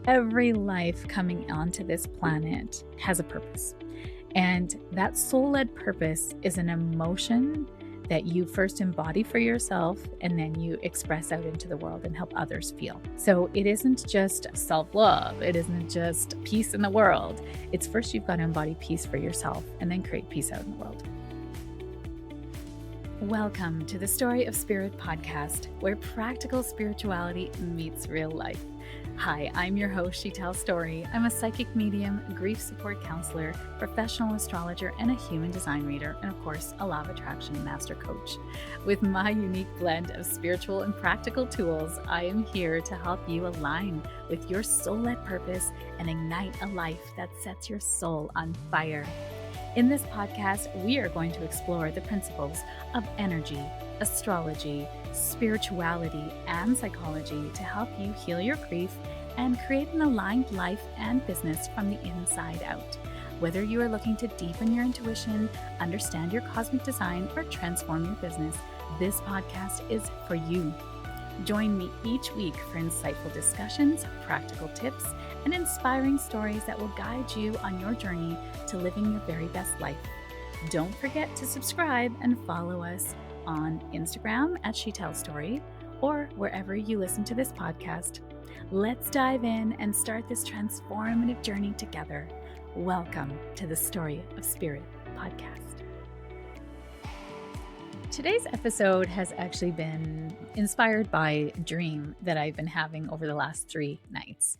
Every life coming onto this planet has a purpose. And that soul-led purpose is an emotion that you first embody for yourself and then you express out into the world and help others feel. So it isn't just self-love. It isn't just peace in the world. It's first you've got to embody peace for yourself and then create peace out in the world. Welcome to the Story of Spirit podcast, where practical spirituality meets real life. Hi, I'm your host, Sheetal Story. I'm a psychic medium, grief support counselor, professional astrologer, and a human design reader, and of course, a law of attraction master coach. With my unique blend of spiritual and practical tools, I am here to help you align with your soul-led purpose and ignite a life that sets your soul on fire. In this podcast, we are going to explore the principles of energy, astrology, spirituality, and psychology to help you heal your grief and create an aligned life and business from the inside out. Whether you are looking to deepen your intuition, understand your cosmic design, or transform your business, this podcast is for you. Join me each week for insightful discussions, practical tips, and inspiring stories that will guide you on your journey to living your very best life. Don't forget to subscribe and follow us on Instagram at Sheetal Story or wherever you listen to this podcast. Let's dive in and start this transformative journey together. Welcome to the Story of Spirit podcast. Today's episode has actually been inspired by a dream that I've been having over the last 3 nights.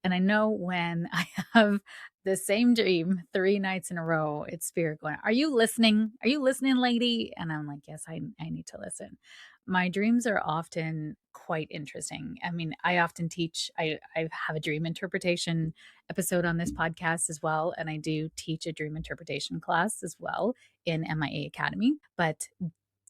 And I know when I have the same dream 3 nights in a row, it's spirit going, "Are you listening? Are you listening, lady?" And I'm like, yes, I need to listen. My dreams are often quite interesting. I mean, I often teach, I have a dream interpretation episode on this podcast as well. And I do teach a dream interpretation class as well in MIA Academy. But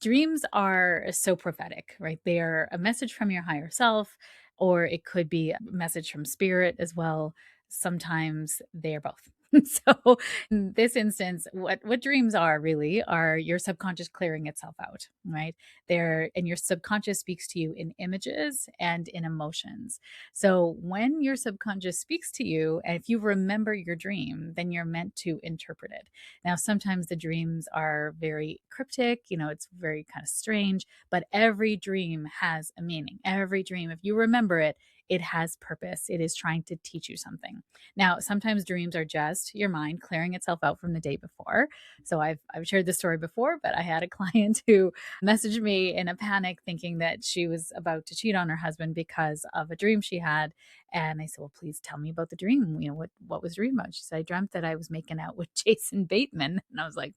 dreams are so prophetic, right? They are a message from your higher self, or it could be a message from spirit as well. Sometimes they are both. So in this instance, what dreams are really are your subconscious clearing itself out, right? And your subconscious speaks to you in images and in emotions. So when your subconscious speaks to you, and if you remember your dream, then you're meant to interpret it. Now, sometimes the dreams are very cryptic, it's very kind of strange, but every dream has a meaning. Every dream, if you remember it, it has purpose. It is trying to teach you something. Now, sometimes dreams are just your mind clearing itself out from the day before. So I've shared this story before, but I had a client who messaged me in a panic thinking that she was about to cheat on her husband because of a dream she had. And I said, "Well, please tell me about the dream. What was the dream about?" She said, "I dreamt that I was making out with Jason Bateman." And I was like,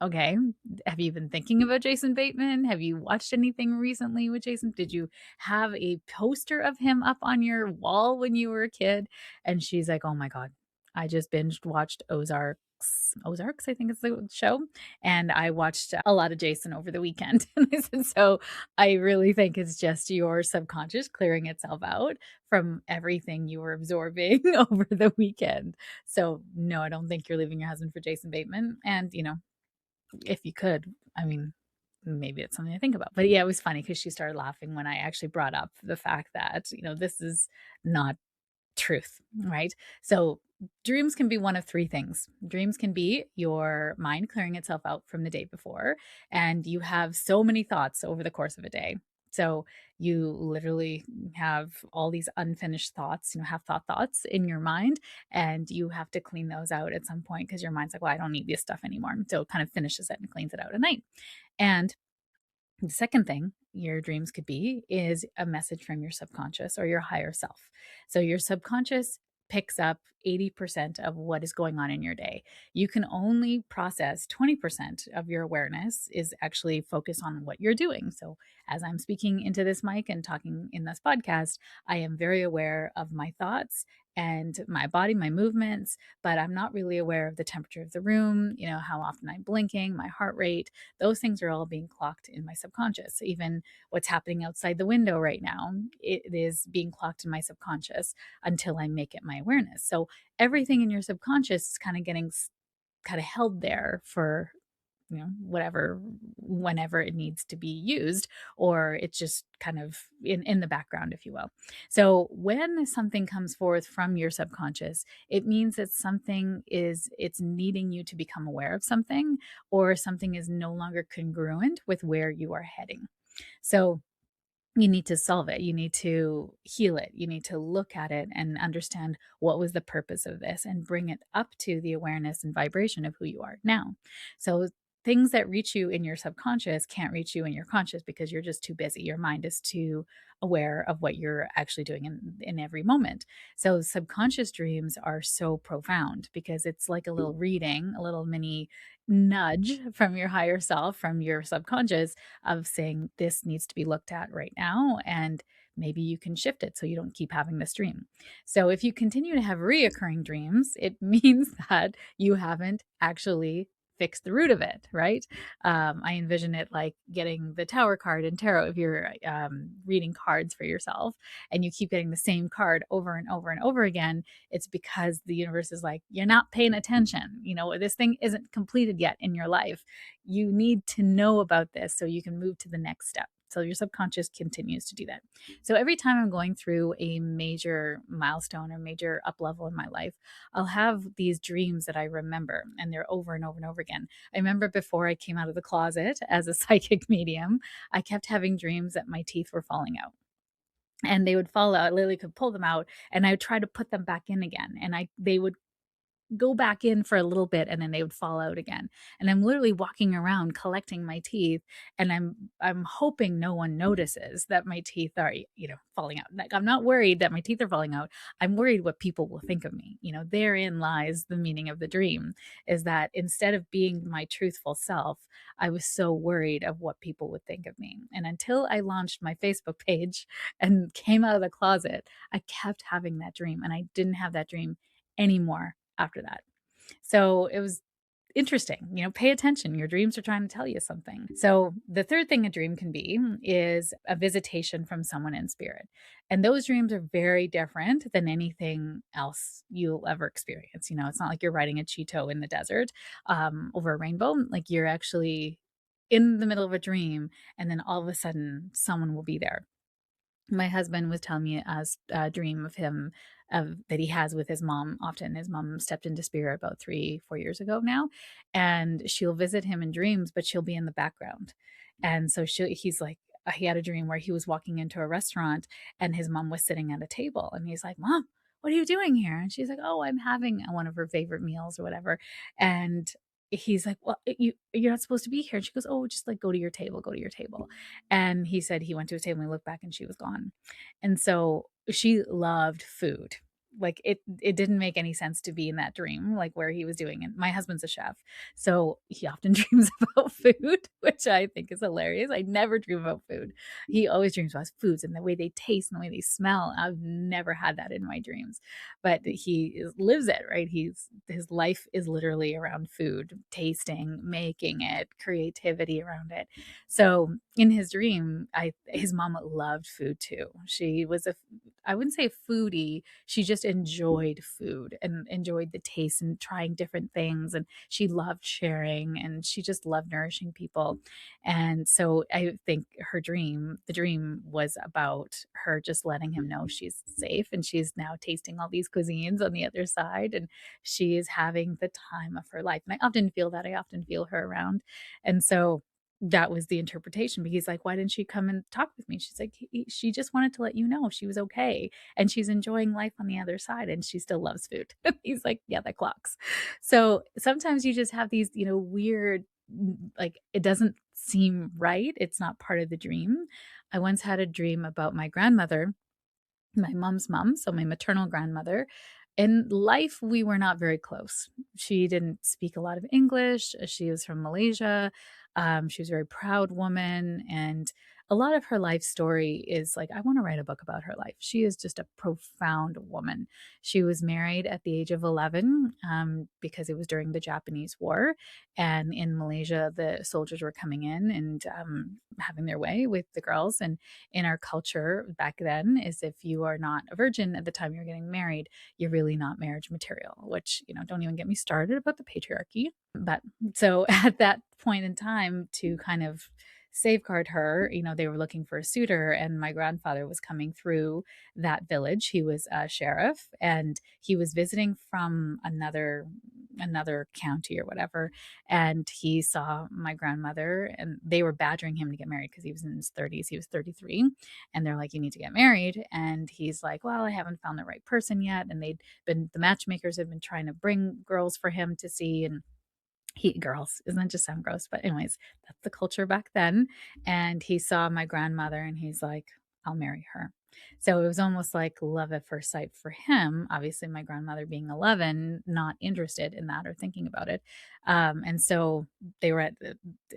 "Okay, have you been thinking about Jason Bateman? Have you watched anything recently with Jason? Did you have a poster of him up on your wall when you were a kid?" And she's like, "Oh my God, I just binged watched Ozarks. Ozarks, I think it's the show. And I watched a lot of Jason over the weekend." And I said, "So I really think it's just your subconscious clearing itself out from everything you were absorbing over the weekend. So no, I don't think you're leaving your husband for Jason Bateman. And, if you could, I mean, maybe it's something to think about." But yeah, it was funny because she started laughing when I actually brought up the fact that, this is not truth, right? So dreams can be one of 3 things. Dreams can be your mind clearing itself out from the day before, and you have so many thoughts over the course of a day. So you literally have all these unfinished thoughts, half thoughts in your mind, and you have to clean those out at some point because your mind's like, "Well, I don't need this stuff anymore." So it kind of finishes it and cleans it out at night. And the second thing your dreams could be is a message from your subconscious or your higher self. So your subconscious picks up 80% of what is going on in your day. You can only process 20% of your awareness is actually focused on what you're doing. So as I'm speaking into this mic and talking in this podcast, I am very aware of my thoughts and my body, my movements, but I'm not really aware of the temperature of the room, how often I'm blinking, my heart rate. Those things are all being clocked in my subconscious. Even what's happening outside the window right now, it is being clocked in my subconscious until I make it my awareness. So everything in your subconscious is kind of getting kind of held there for whatever, whenever it needs to be used, or it's just kind of in the background, if you will. So when something comes forth from your subconscious, it means that it's needing you to become aware of something, or something is no longer congruent with where you are heading. So you need to solve it. You need to heal it. You need to look at it and understand what was the purpose of this, and bring it up to the awareness and vibration of who you are now. So things that reach you in your subconscious can't reach you in your conscious, because you're just too busy. Your mind is too aware of what you're actually doing in every moment. So subconscious dreams are so profound, because it's like a little reading, a little mini nudge from your higher self, from your subconscious, of saying this needs to be looked at right now, and maybe you can shift it so you don't keep having this dream. So if you continue to have reoccurring dreams, it means that you haven't actually fixed the root of it, right? I envision it like getting the Tower card in tarot. If you're reading cards for yourself and you keep getting the same card over and over and over again, it's because the universe is like, you're not paying attention. This thing isn't completed yet in your life. You need to know about this so you can move to the next step. So your subconscious continues to do that. So every time I'm going through a major milestone or major up level in my life, I'll have these dreams that I remember, and they're over and over and over again. I remember before I came out of the closet as a psychic medium, I kept having dreams that my teeth were falling out, and they would fall out. Lily could pull them out, and I would try to put them back in again, and they would go back in for a little bit, and then they would fall out again. And I'm literally walking around collecting my teeth, and I'm hoping no one notices that my teeth are, falling out. Like, I'm not worried that my teeth are falling out. I'm worried what people will think of me. Therein lies the meaning of the dream, is that instead of being my truthful self, I was so worried of what people would think of me. And until I launched my Facebook page and came out of the closet, I kept having that dream, and I didn't have that dream anymore after that. So it was interesting. Pay attention. Your dreams are trying to tell you something. So the third thing a dream can be is a visitation from someone in spirit. And those dreams are very different than anything else you'll ever experience. It's not like you're riding a Cheeto in the desert over a rainbow. Like, you're actually in the middle of a dream, and then all of a sudden someone will be there. My husband was telling me a dream of him, that he has with his mom often. His mom stepped into spirit about 3-4 years ago now, and she'll visit him in dreams, but she'll be in the background. And so he's like, he had a dream where he was walking into a restaurant, and his mom was sitting at a table, and he's like, "Mom, what are you doing here?" And she's like, "Oh, I'm having one of her favorite meals or whatever." And he's like, "Well, you're not supposed to be here." And she goes, "Oh, just like go to your table, go to your table." And he said he went to his table and he looked back and she was gone. And so she loved food. Like, it didn't make any sense to be in that dream, like where he was doing it. My husband's a chef, so he often dreams about food, which I think is hilarious. I never dream about food. He always dreams about foods and the way they taste and the way they smell. I've never had that in my dreams, but lives it, right? His life is literally around food, tasting, making it, creativity around it. So in his dream, his mom loved food too. She was I wouldn't say a foodie. She just enjoyed food and enjoyed the taste and trying different things. And she loved sharing, and she just loved nourishing people. And so I think the dream was about her just letting him know she's safe, and she's now tasting all these cuisines on the other side, and she is having the time of her life. And I often feel that. I often feel her around. And so that was the interpretation. But he's like, "Why didn't she come and talk with me?" She's like, "She just wanted to let you know she was okay, and she's enjoying life on the other side, and she still loves food." He's like, "Yeah, that clocks." So sometimes you just have these, weird, like, it doesn't seem right. It's not part of the dream. I once had a dream about my grandmother, my mom's mom, so my maternal grandmother. In life, we were not very close. She didn't speak a lot of English. She was from Malaysia. She was a very proud woman, and a lot of her life story is like, I want to write a book about her life. She is just a profound woman. She was married at the age of 11 because it was during the Japanese War. And in Malaysia, the soldiers were coming in and having their way with the girls. And in our culture back then, is if you are not a virgin at the time you're getting married, you're really not marriage material, which, don't even get me started about the patriarchy. But so at that point in time, to kind of safeguard her, they were looking for a suitor, and my grandfather was coming through that village. He was a sheriff, and he was visiting from another county or whatever, and he saw my grandmother, and they were badgering him to get married because he was in his 30s. He was 33, and they're like, you need to get married. And he's like, well, I haven't found the right person yet. And the matchmakers had been trying to bring girls for him to see, and girls, isn't that just sound gross? But anyways, that's the culture back then. And he saw my grandmother, and he's like, I'll marry her. So it was almost like love at first sight for him. Obviously, my grandmother being 11, not interested in that or thinking about it. And so they were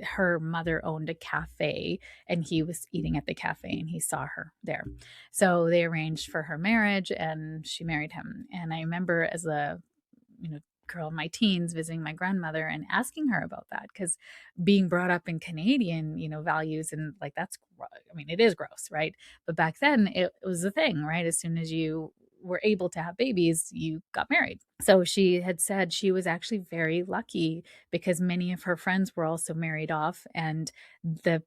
her mother owned a cafe, and he was eating at the cafe, and he saw her there. So they arranged for her marriage, and she married him. And I remember as a, you know, girl in my teens visiting my grandmother and asking her about that, because being brought up in Canadian, values, and like, I mean, it is gross, right? But back then it was a thing, right? As soon as you were able to have babies, you got married. So she had said she was actually very lucky because many of her friends were also married off, and the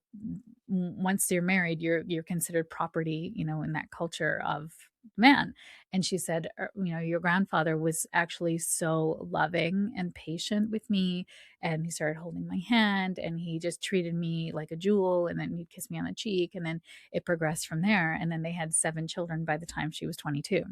once you're married, you're considered property, in that culture of man. And she said, your grandfather was actually so loving and patient with me. And he started holding my hand, and he just treated me like a jewel. And then he'd kiss me on the cheek. And then it progressed from there. And then they had 7 children by the time she was 22.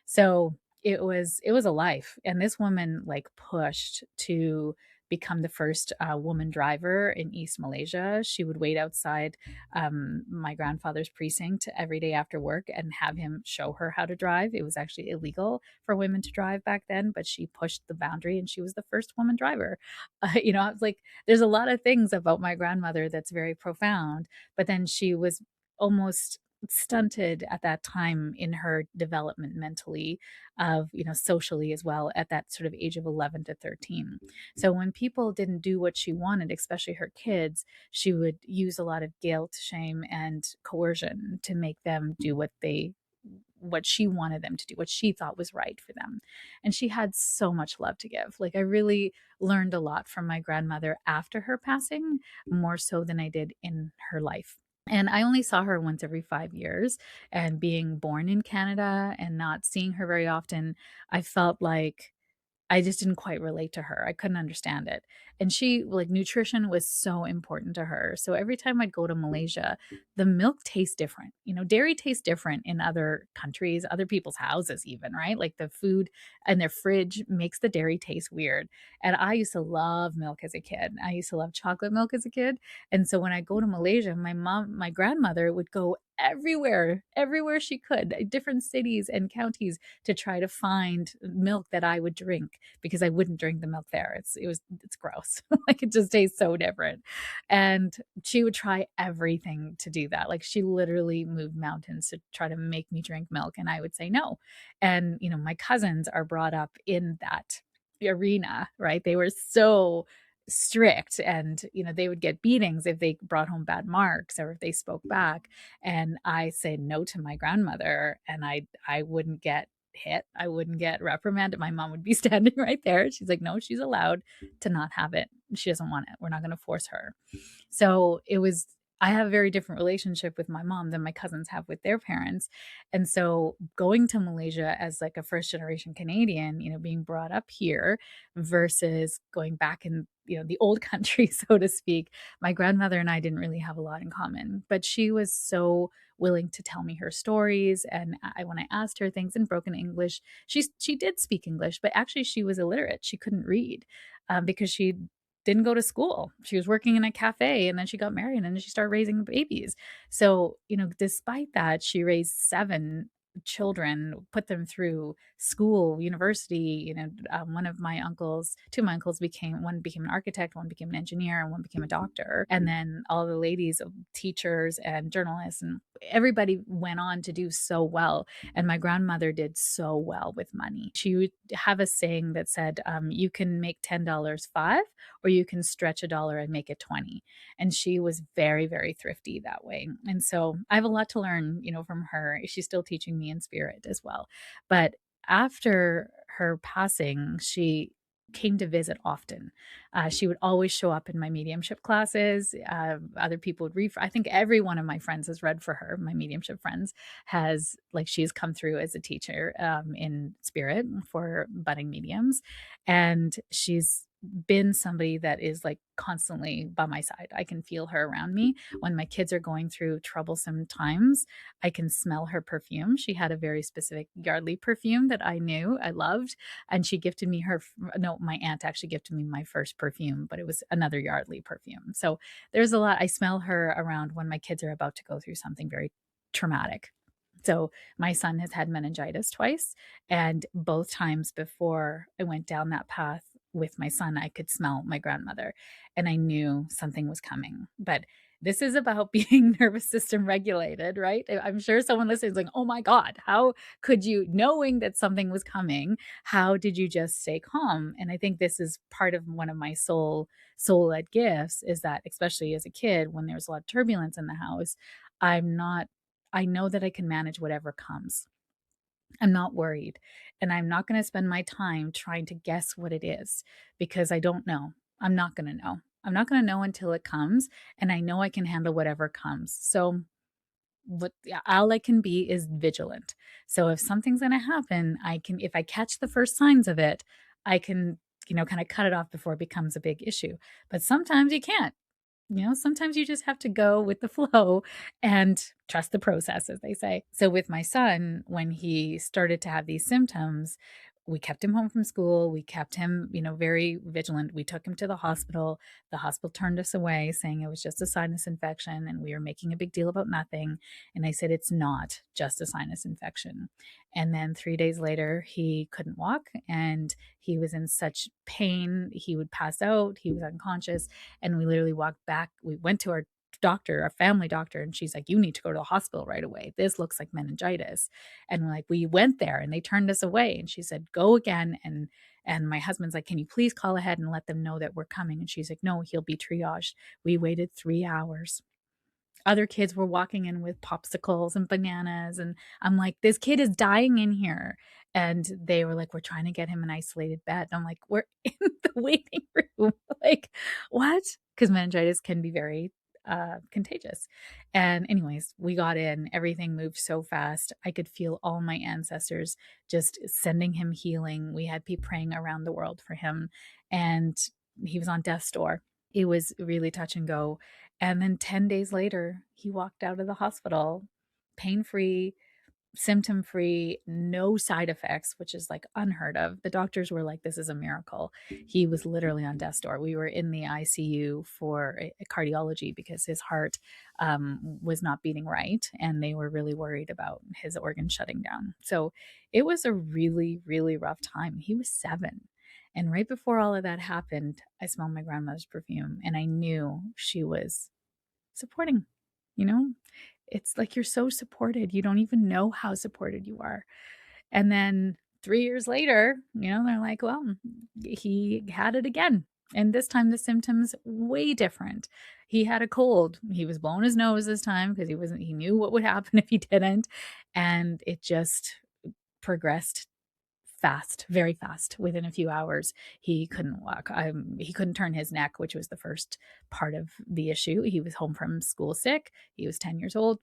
So it was a life. And this woman like pushed to become the first woman driver in East Malaysia. She would wait outside my grandfather's precinct every day after work and have him show her how to drive. It was actually illegal for women to drive back then, but she pushed the boundary, and she was the first woman driver. I was like, there's a lot of things about my grandmother that's very profound, but then she was almost stunted at that time in her development mentally, of socially as well, at that sort of age of 11 to 13. So when people didn't do what she wanted, especially her kids, she would use a lot of guilt, shame, and coercion to make them do what she wanted them to do, what she thought was right for them. And she had so much love to give. Like, I really learned a lot from my grandmother after her passing, more so than I did in her life. And I only saw her once every 5 years. And being born in Canada and not seeing her very often, I felt like I just didn't quite relate to her. I couldn't understand it. And she, like, nutrition was so important to her. So every time I'd go to Malaysia, the milk tastes different. Dairy tastes different in other countries, other people's houses, even, right? Like, the food in their fridge makes the dairy taste weird. And I used to love milk as a kid. I used to love chocolate milk as a kid. And so when I go to Malaysia, my grandmother would go everywhere she could, different cities and counties, to try to find milk that I would drink, because I wouldn't drink the milk there. It's gross. Like, it just tastes so different. And she would try everything to do that. Like, she literally moved mountains to try to make me drink milk, and I would say no. And my cousins are brought up in that arena, right? They were so strict, and they would get beatings if they brought home bad marks or if they spoke back. And I said no to my grandmother, and I wouldn't get hit, I wouldn't get reprimanded. My mom would be standing right there. She's like, no, she's allowed to not have it. She doesn't want it. We're not going to force her. So I have a very different relationship with my mom than my cousins have with their parents. And so going to Malaysia as like a first generation Canadian, being brought up here versus going back in, the old country, so to speak, my grandmother and I didn't really have a lot in common, but she was so willing to tell me her stories. And when I asked her things in broken English, she did speak English, but actually she was illiterate. She couldn't read because she didn't go to school. She was working in a cafe, and then she got married, and then she started raising babies. So, despite that, she raised 7 children, put them through school, university. One of my uncles, two of my uncles one became an architect, one became an engineer, and one became a doctor. And then all the ladies, teachers and journalists, and everybody went on to do so well. And my grandmother did so well with money. She would have a saying that said, you can make $10 five, or you can stretch a dollar and make it 20. And she was very, very thrifty that way. And so I have a lot to learn, from her. She's still teaching me in spirit as well. But after her passing, she came to visit often. She would always show up in my mediumship classes. Other people would read. I think every one of my friends has read for her. My mediumship friends she's come through as a teacher in spirit for budding mediums. And she's been somebody that is like constantly by my side. I can feel her around me. When my kids are going through troublesome times, I can smell her perfume. She had a very specific Yardley perfume that I knew I loved. And she gifted me no, my aunt actually gifted me my first perfume, but it was another Yardley perfume. So there's a lot. I smell her around when my kids are about to go through something very traumatic. So my son has had meningitis twice. And both times before I went down that path with my son, I could smell my grandmother and I knew something was coming. But this is about being nervous system regulated, right? I'm sure someone listening is like, oh my God, how could you, knowing that something was coming, how did you just stay calm? And I think this is part of one of my soul-led gifts, is that especially as a kid, when there's a lot of turbulence in the house, I'm not, I know that I can manage whatever comes. I'm not worried. And I'm not going to spend my time trying to guess what it is because I don't know. I'm not going to know. I'm not going to know until it comes. And I know I can handle whatever comes. So, all I can be is vigilant. So, if something's going to happen, if I catch the first signs of it, I can, kind of cut it off before it becomes a big issue. But sometimes you can't. Sometimes you just have to go with the flow and trust the process, as they say. So, with my son, when he started to have these symptoms, we kept him home from school. We kept him, very vigilant. We took him to the hospital. The hospital turned us away, saying it was just a sinus infection and we were making a big deal about nothing. And I said, it's not just a sinus infection. And then 3 days later, he couldn't walk and he was in such pain. He would pass out. He was unconscious. And we literally walked back. We went to our doctor, our family doctor, and she's like, you need to go to the hospital right away. This looks like meningitis. And we went there and they turned us away. And she said, go again. And my husband's like, can you please call ahead and let them know that we're coming? And she's like, no, he'll be triaged. We waited 3 hours. Other kids were walking in with popsicles and bananas. And I'm like, this kid is dying in here. And they were like, we're trying to get him an isolated bed. And I'm like, we're in the waiting room. Like, what? Because meningitis can be very contagious. And anyways, we got in, everything moved so fast. I could feel all my ancestors just sending him healing. We had people praying around the world for him. And he was on death's door. It was really touch and go. And then 10 days later, he walked out of the hospital pain free, symptom free, no side effects, which is like unheard of. The doctors were like, this is a miracle. He was literally on death's door. We were in the ICU for a cardiology because his heart was not beating right. And they were really worried about his organs shutting down. So it was a really, really rough time. He was 7. And right before all of that happened, I smelled my grandmother's perfume and I knew she was supporting, you know? It's like you're so supported. You don't even know how supported you are. And then 3 years later, they're like, well, he had it again. And this time the symptoms way different. He had a cold. He was blowing his nose this time because he knew what would happen if he didn't. And it just progressed fast, very fast. Within a few hours, he couldn't walk. He couldn't turn his neck, which was the first part of the issue. He was home from school sick. He was 10 years old.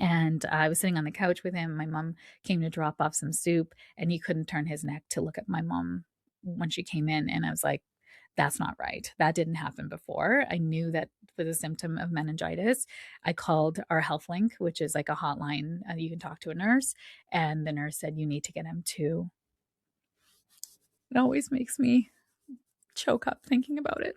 And I was sitting on the couch with him. My mom came to drop off some soup, and he couldn't turn his neck to look at my mom when she came in. And I was like, that's not right. That didn't happen before. I knew that was a symptom of meningitis. I called our health link, which is like a hotline. You can talk to a nurse. And the nurse said, you need to get him to. It always makes me choke up thinking about it.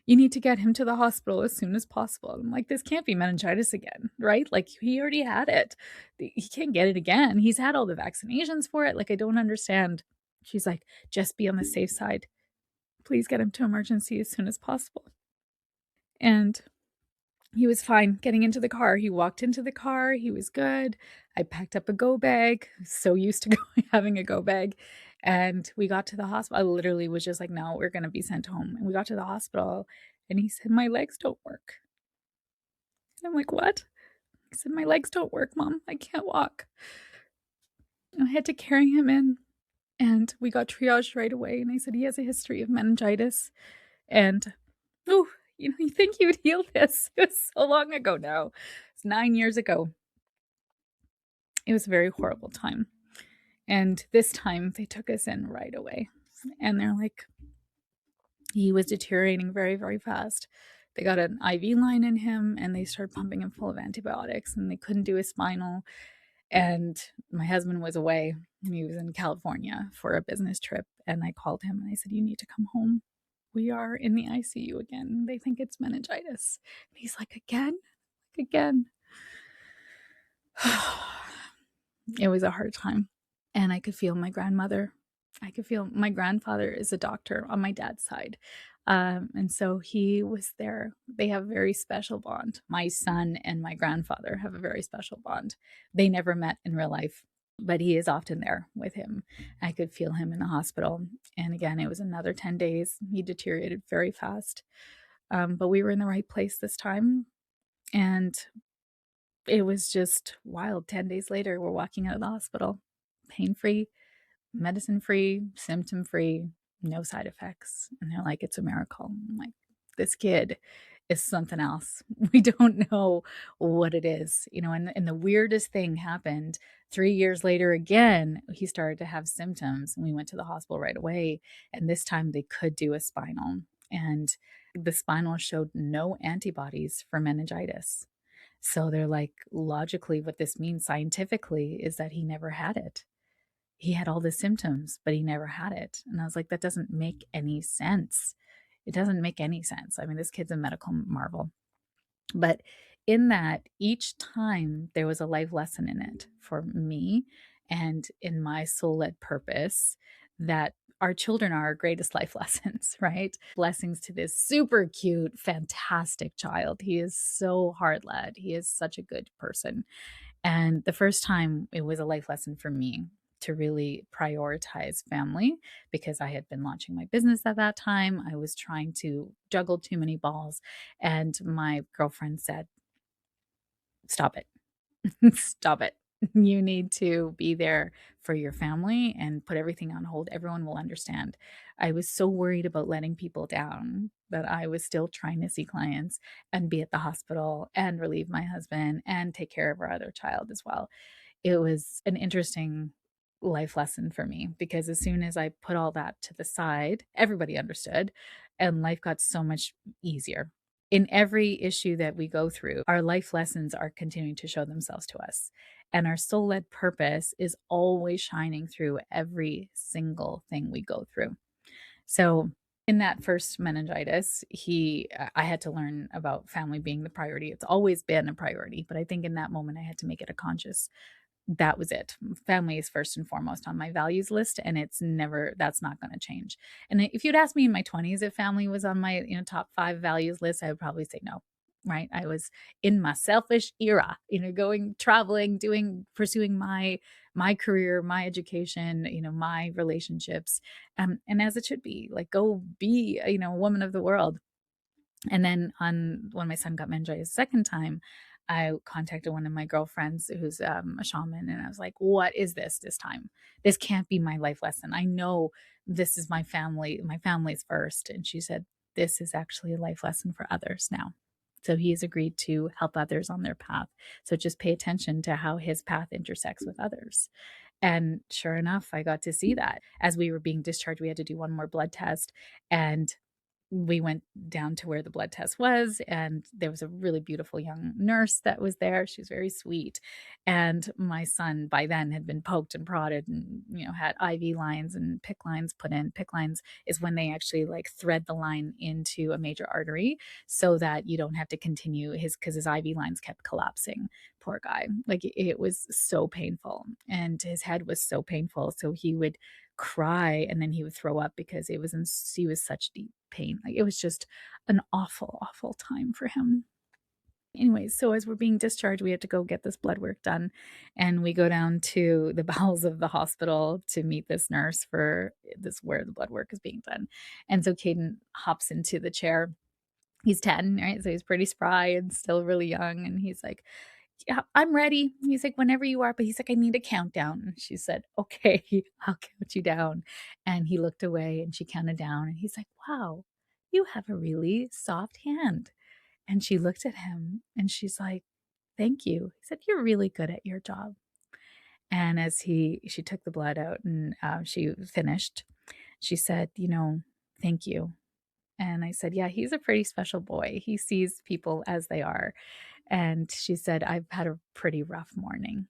You need to get him to the hospital as soon as possible. I'm like, this can't be meningitis again, right? Like, he already had it. He can't get it again. He's had all the vaccinations for it. Like, I don't understand. She's like, just be on the safe side. Please get him to emergency as soon as possible. And he was fine getting into the car. He walked into the car. He was good. I packed up a go bag. So used to having a go bag. And we got to the hospital. I literally was just like, no, we're going to be sent home. And we got to the hospital and he said, my legs don't work. And I'm like, what? He said, my legs don't work, Mom. I can't walk. And I had to carry him in and we got triaged right away. And I said, he has a history of meningitis. And, oh, you think you would heal this? It was so long ago now. It's 9 years ago. It was a very horrible time. And this time they took us in right away. And they're like, he was deteriorating very, very fast. They got an IV line in him and they started pumping him full of antibiotics and they couldn't do his spinal. And my husband was away. He was in California for a business trip. And I called him and I said, you need to come home. We are in the ICU again. They think it's meningitis. And he's like, again? Again. It was a hard time. And I could feel my grandmother. I could feel my grandfather is a doctor on my dad's side. And so he was there. They have a very special bond. My son and my grandfather have a very special bond. They never met in real life, but he is often there with him. I could feel him in the hospital. And again, it was another 10 days. He deteriorated very fast. But we were in the right place this time. And it was just wild. 10 days later, we're walking out of the hospital, pain-free, medicine-free, symptom-free, no side effects. And they're like, it's a miracle. I'm like, this kid is something else. We don't know what it is, and the weirdest thing happened 3 years later. Again, he started to have symptoms and we went to the hospital right away. And this time they could do a spinal and the spinal showed no antibodies for meningitis. So they're like, logically, what this means scientifically is that he never had it. He had all the symptoms, but he never had it. And I was like, that doesn't make any sense. It doesn't make any sense. I mean, this kid's a medical marvel. But in that, each time there was a life lesson in it for me and in my soul-led purpose that our children are our greatest life lessons, right? Blessings to this super cute, fantastic child. He is so heart-led. He is such a good person. And the first time it was a life lesson for me to really prioritize family because I had been launching my business at that time. I was trying to juggle too many balls. And my girlfriend said, stop it. Stop it. You need to be there for your family and put everything on hold. Everyone will understand. I was so worried about letting people down that I was still trying to see clients and be at the hospital and relieve my husband and take care of our other child as well. It was an interesting life lesson for me because as soon as I put all that to the side, everybody understood and life got so much easier. In every issue that we go through, our life lessons are continuing to show themselves to us. And our soul led purpose is always shining through every single thing we go through. So, in that first meningitis, I had to learn about family being the priority. It's always been a priority, but I think in that moment I had to make it a conscious. That was it. Family is first and foremost on my values list, and that's not going to change. And if you'd asked me in my 20s if family was on my, top 5 values list, I would probably say no. Right? I was in my selfish era, going traveling, pursuing my career, my education, my relationships, and as it should be, like go be, a woman of the world. And then when my son got meningitis the second time, I contacted one of my girlfriends who's a shaman, and I was like, what is this time? This can't be my life lesson. I know this is my family. My family's first. And she said, this is actually a life lesson for others now. So he's agreed to help others on their path. So just pay attention to how his path intersects with others. And sure enough, I got to see that. As we were being discharged, we had to do one more blood test. And we went down to where the blood test was, and there was a really beautiful young nurse that was there. She was very sweet. And my son by then had been poked and prodded and, had IV lines and PICC lines put in. PICC lines is when they actually like thread the line into a major artery so that you don't have to continue because his IV lines kept collapsing. Poor guy. Like it was so painful and his head was so painful. So he would cry and then he would throw up because he was such deep pain. Like it was just an awful, awful time for him. Anyways, so as we're being discharged, we had to go get this blood work done. And we go down to the bowels of the hospital to meet this nurse for this where the blood work is being done. And so Caden hops into the chair. He's 10, right? So he's pretty spry and still really young. And he's like, yeah, I'm ready. He's like, whenever you are. But he's like, I need a countdown. And she said, okay, I'll count you down. And he looked away and she counted down. And he's like, wow, you have a really soft hand. And she looked at him and she's like, thank you. He said, you're really good at your job. And as she took the blood out and she finished, she said, thank you. And I said, yeah, he's a pretty special boy. He sees people as they are. And she said, I've had a pretty rough morning.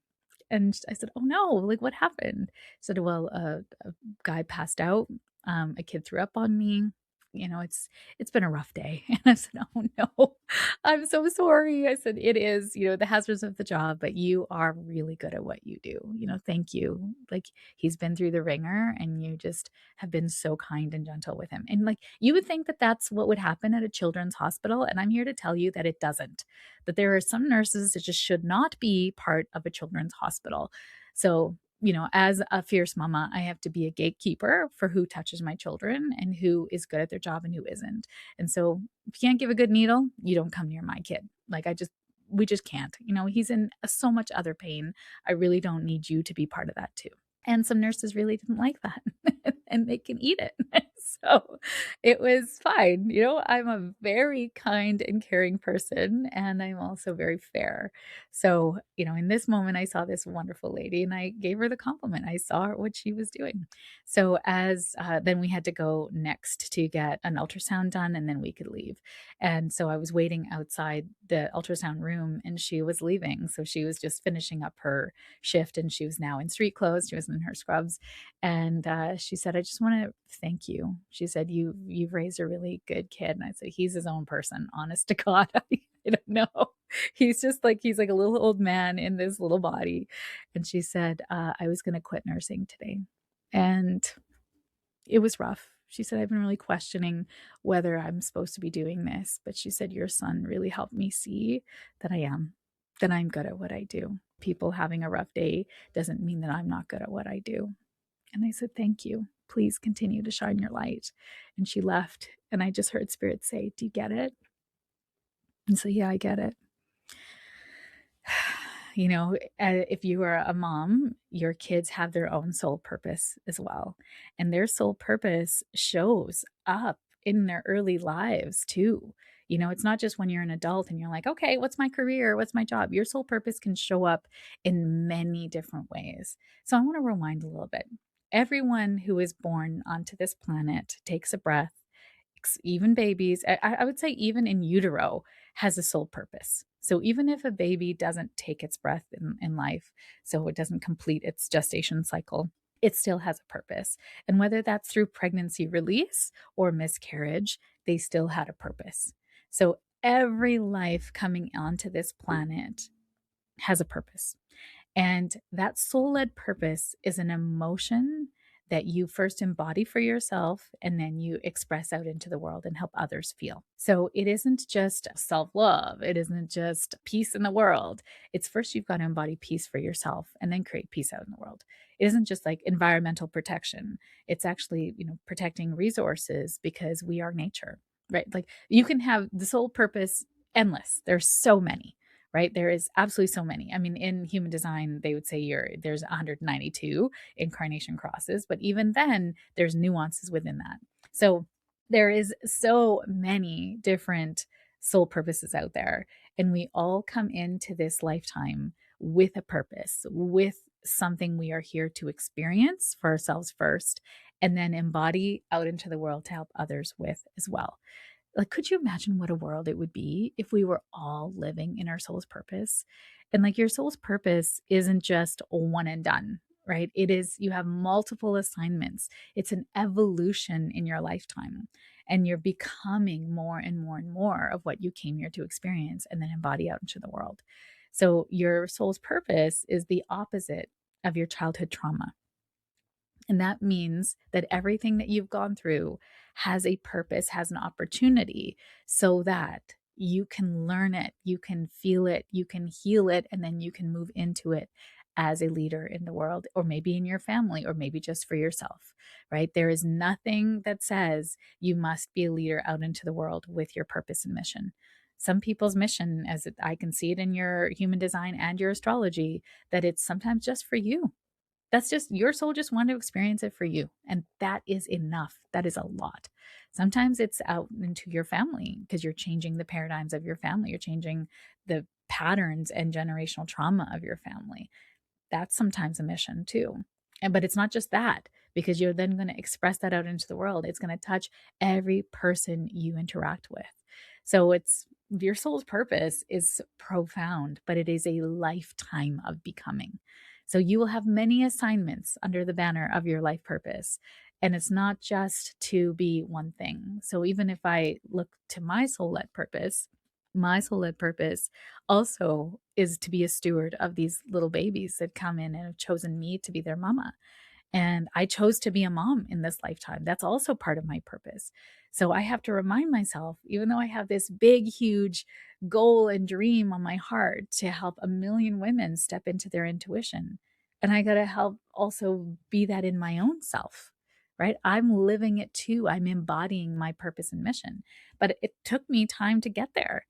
And I said, oh no, like what happened? She said, well, a guy passed out. A kid threw up on me. It's been a rough day. And I said, oh no, I'm so sorry. I said, it is, the hazards of the job, but you are really good at what you do. Thank you. Like he's been through the ringer and you just have been so kind and gentle with him. And like you would think that that's what would happen at a children's hospital. And I'm here to tell you that it doesn't, that there are some nurses that just should not be part of a children's hospital. So as a fierce mama, I have to be a gatekeeper for who touches my children and who is good at their job and who isn't. And so if you can't give a good needle, you don't come near my kid. Like we just can't. He's in so much other pain. I really don't need you to be part of that too. And some nurses really didn't like that and they can eat it. So it was fine. I'm a very kind and caring person and I'm also very fair. So, in this moment, I saw this wonderful lady and I gave her the compliment. I saw what she was doing. So as then we had to go next to get an ultrasound done and then we could leave. And so I was waiting outside the ultrasound room and she was leaving. So she was just finishing up her shift and she was now in street clothes. She was in her scrubs. And she said, I just want to thank you. She said, you've raised a really good kid. And I said, he's his own person, honest to God. I don't know. He's like a little old man in this little body. And she said, I was going to quit nursing today. And it was rough. She said, I've been really questioning whether I'm supposed to be doing this. But she said, your son really helped me see that I'm good at what I do. People having a rough day doesn't mean that I'm not good at what I do. And I said, thank you. Please continue to shine your light. And she left. And I just heard Spirit say, do you get it? And so, yeah, I get it. If you are a mom, your kids have their own soul purpose as well. And their soul purpose shows up in their early lives too. It's not just when you're an adult and you're like, okay, what's my career? What's my job? Your soul purpose can show up in many different ways. So I want to rewind a little bit. Everyone who is born onto this planet takes a breath, even babies, I would say even in utero, has a soul purpose. So even if a baby doesn't take its breath in life, so it doesn't complete its gestation cycle, it still has a purpose. And whether that's through pregnancy release or miscarriage, they still had a purpose. So every life coming onto this planet has a purpose. And that soul-led purpose is an emotion that you first embody for yourself and then you express out into the world and help others feel. So it isn't just self-love. It isn't just peace in the world. It's first you've got to embody peace for yourself and then create peace out in the world. It isn't just like environmental protection. It's actually, protecting resources because we are nature, right? Like you can have the soul purpose endless. There's so many. Right? There is absolutely so many. I mean, in human design, they would say there's 192 incarnation crosses, but even then, there's nuances within that. So there is so many different soul purposes out there, and we all come into this lifetime with a purpose, with something we are here to experience for ourselves first, and then embody out into the world to help others with as well. Like, could you imagine what a world it would be if we were all living in our soul's purpose? And like, your soul's purpose isn't just one and done, right? It is, you have multiple assignments. It's an evolution in your lifetime. And you're becoming more and more and more of what you came here to experience and then embody out into the world. So, your soul's purpose is the opposite of your childhood trauma. And that means that everything that you've gone through has a purpose, has an opportunity so that you can learn it, you can feel it, you can heal it, and then you can move into it as a leader in the world, or maybe in your family, or maybe just for yourself, right? There is nothing that says you must be a leader out into the world with your purpose and mission. Some people's mission, as I can see it in your human design and your astrology, that it's sometimes just for you. That's just your soul just wanted to experience it for you. And that is enough. That is a lot. Sometimes it's out into your family because you're changing the paradigms of your family. You're changing the patterns and generational trauma of your family. That's sometimes a mission too. But it's not just that, because you're then going to express that out into the world. It's going to touch every person you interact with. So it's, your soul's purpose is profound, but it is a lifetime of becoming. So you will have many assignments under the banner of your life purpose. And it's not just to be one thing. So even if I look to my soul led purpose also is to be a steward of these little babies that come in and have chosen me to be their mama. And I chose to be a mom in this lifetime. That's also part of my purpose. So I have to remind myself, even though I have this big, huge goal and dream on my heart to help a million women step into their intuition, and I got to help also be that in my own self, right? I'm living it too. I'm embodying my purpose and mission. But it took me time to get there.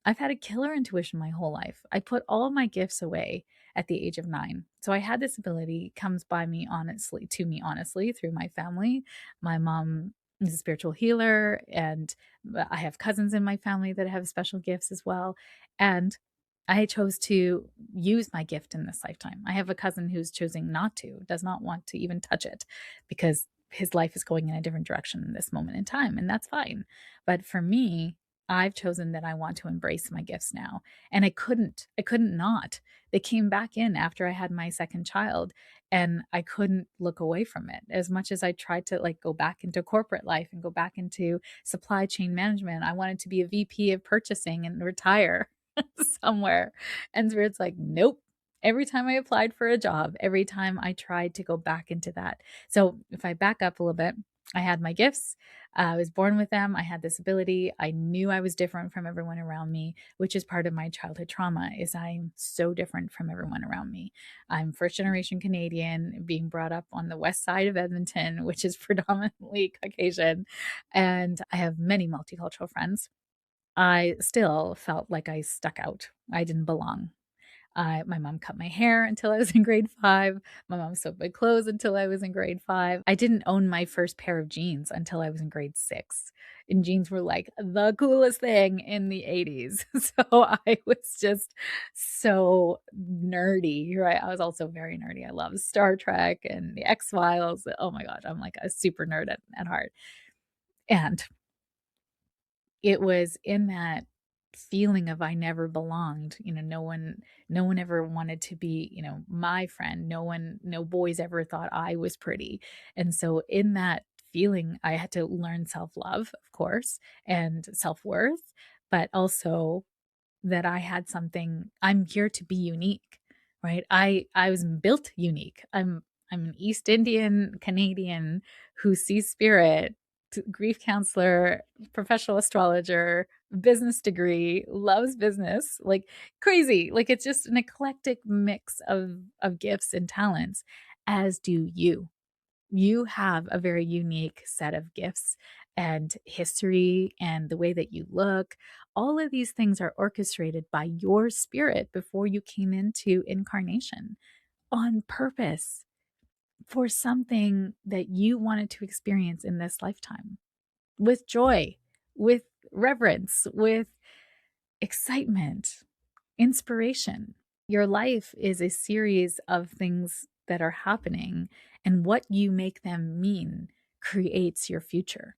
I've had a killer intuition my whole life. I put all of my gifts away at the age of 9. So I had this ability comes by me honestly to me honestly through my family. My mom is a spiritual healer, and I have cousins in my family that have special gifts as well. And I chose to use my gift in this lifetime. I have a cousin who's choosing not to, does not want to even touch it because his life is going in a different direction in this moment in time, and that's fine. But for me, I've chosen that I want to embrace my gifts now. And I couldn't not. They came back in after I had my second child, and I couldn't look away from it. As much as I tried to like go back into corporate life and go back into supply chain management, I wanted to be a VP of purchasing and retire somewhere. And Spirit's like, nope. Every time I applied for a job, every time I tried to go back into that. So if I back up a little bit, I had my gifts. I was born with them. I had this ability. I knew I was different from everyone around me, which is part of my childhood trauma is I'm so different from everyone around me. I'm first generation Canadian, being brought up on the west side of Edmonton, which is predominantly Caucasian, and I have many multicultural friends. I still felt like I stuck out. I didn't belong. My mom cut my hair until I was in grade 5. My mom sewed my clothes until I was in grade 5. I didn't own my first pair of jeans until I was in grade 6. And jeans were like the coolest thing in the 80s. So I was just so nerdy, right? I was also very nerdy. I love Star Trek and the X Files. Oh my gosh, I'm like a super nerd at heart. And it was in that feeling of I never belonged. No one ever wanted to be, my friend. No boys ever thought I was pretty. And so in that feeling, I had to learn self-love, of course, and self-worth, but also that I had something. I'm here to be unique, right? I was built unique. I'm an East Indian Canadian who sees spirit, grief counselor, professional astrologer, business degree, loves business, like crazy. Like it's just an eclectic mix of gifts and talents, as do you. You have a very unique set of gifts and history and the way that you look. All of these things are orchestrated by your spirit before you came into incarnation on purpose for something that you wanted to experience in this lifetime with joy, with reverence, with excitement, inspiration. Your life is a series of things that are happening, and what you make them mean creates your future.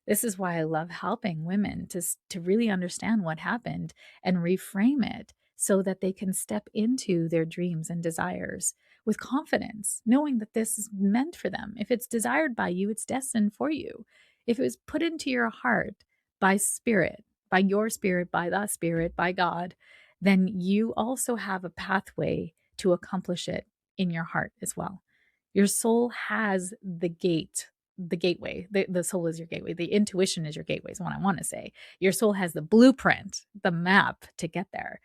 This is why I love helping women to really understand what happened and reframe it so that they can step into their dreams and desires with confidence, knowing that this is meant for them. If it's desired by you, it's destined for you. If it was put into your heart by spirit, by your spirit, by the spirit, by God, then you also have a pathway to accomplish it in your heart as well. Your soul has the gateway. The soul is your gateway. The intuition is your gateway, is what I want to say. Your soul has the blueprint, the map to get there.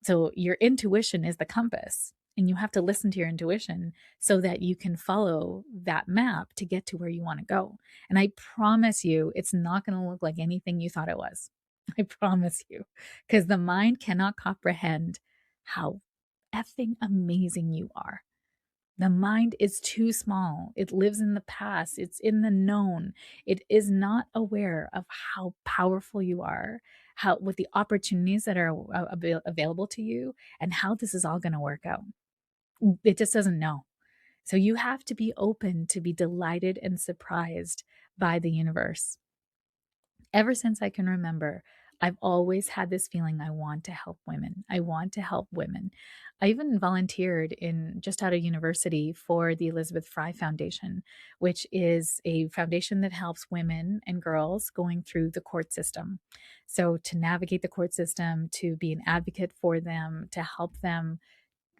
So your intuition is the compass, and you have to listen to your intuition so that you can follow that map to get to where you want to go. And I promise you, it's not going to look like anything you thought it was. I promise you, because the mind cannot comprehend how effing amazing you are. The mind is too small. It lives in the past. It's in the known. It is not aware of how powerful you are, how with the opportunities that are available to you, and how this is all going to work out. It just doesn't know. So you have to be open to be delighted and surprised by the universe. Ever since I can remember, I've always had this feeling I want to help women. I want to help women. I even volunteered in just out of university for the Elizabeth Fry Foundation, which is a foundation that helps women and girls going through the court system. So, to navigate the court system, to be an advocate for them, to help them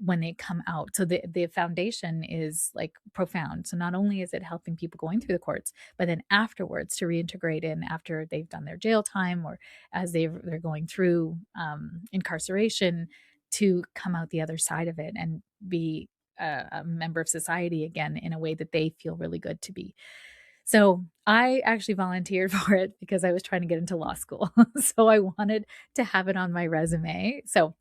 when they come out. So the foundation is like profound. So not only is it helping people going through the courts, but then afterwards to reintegrate in after they've done their jail time or as they're going through incarceration to come out the other side of it and be a member of society again in a way that they feel really good to be. So I actually volunteered for it because I was trying to get into law school. So I wanted to have it on my resume. So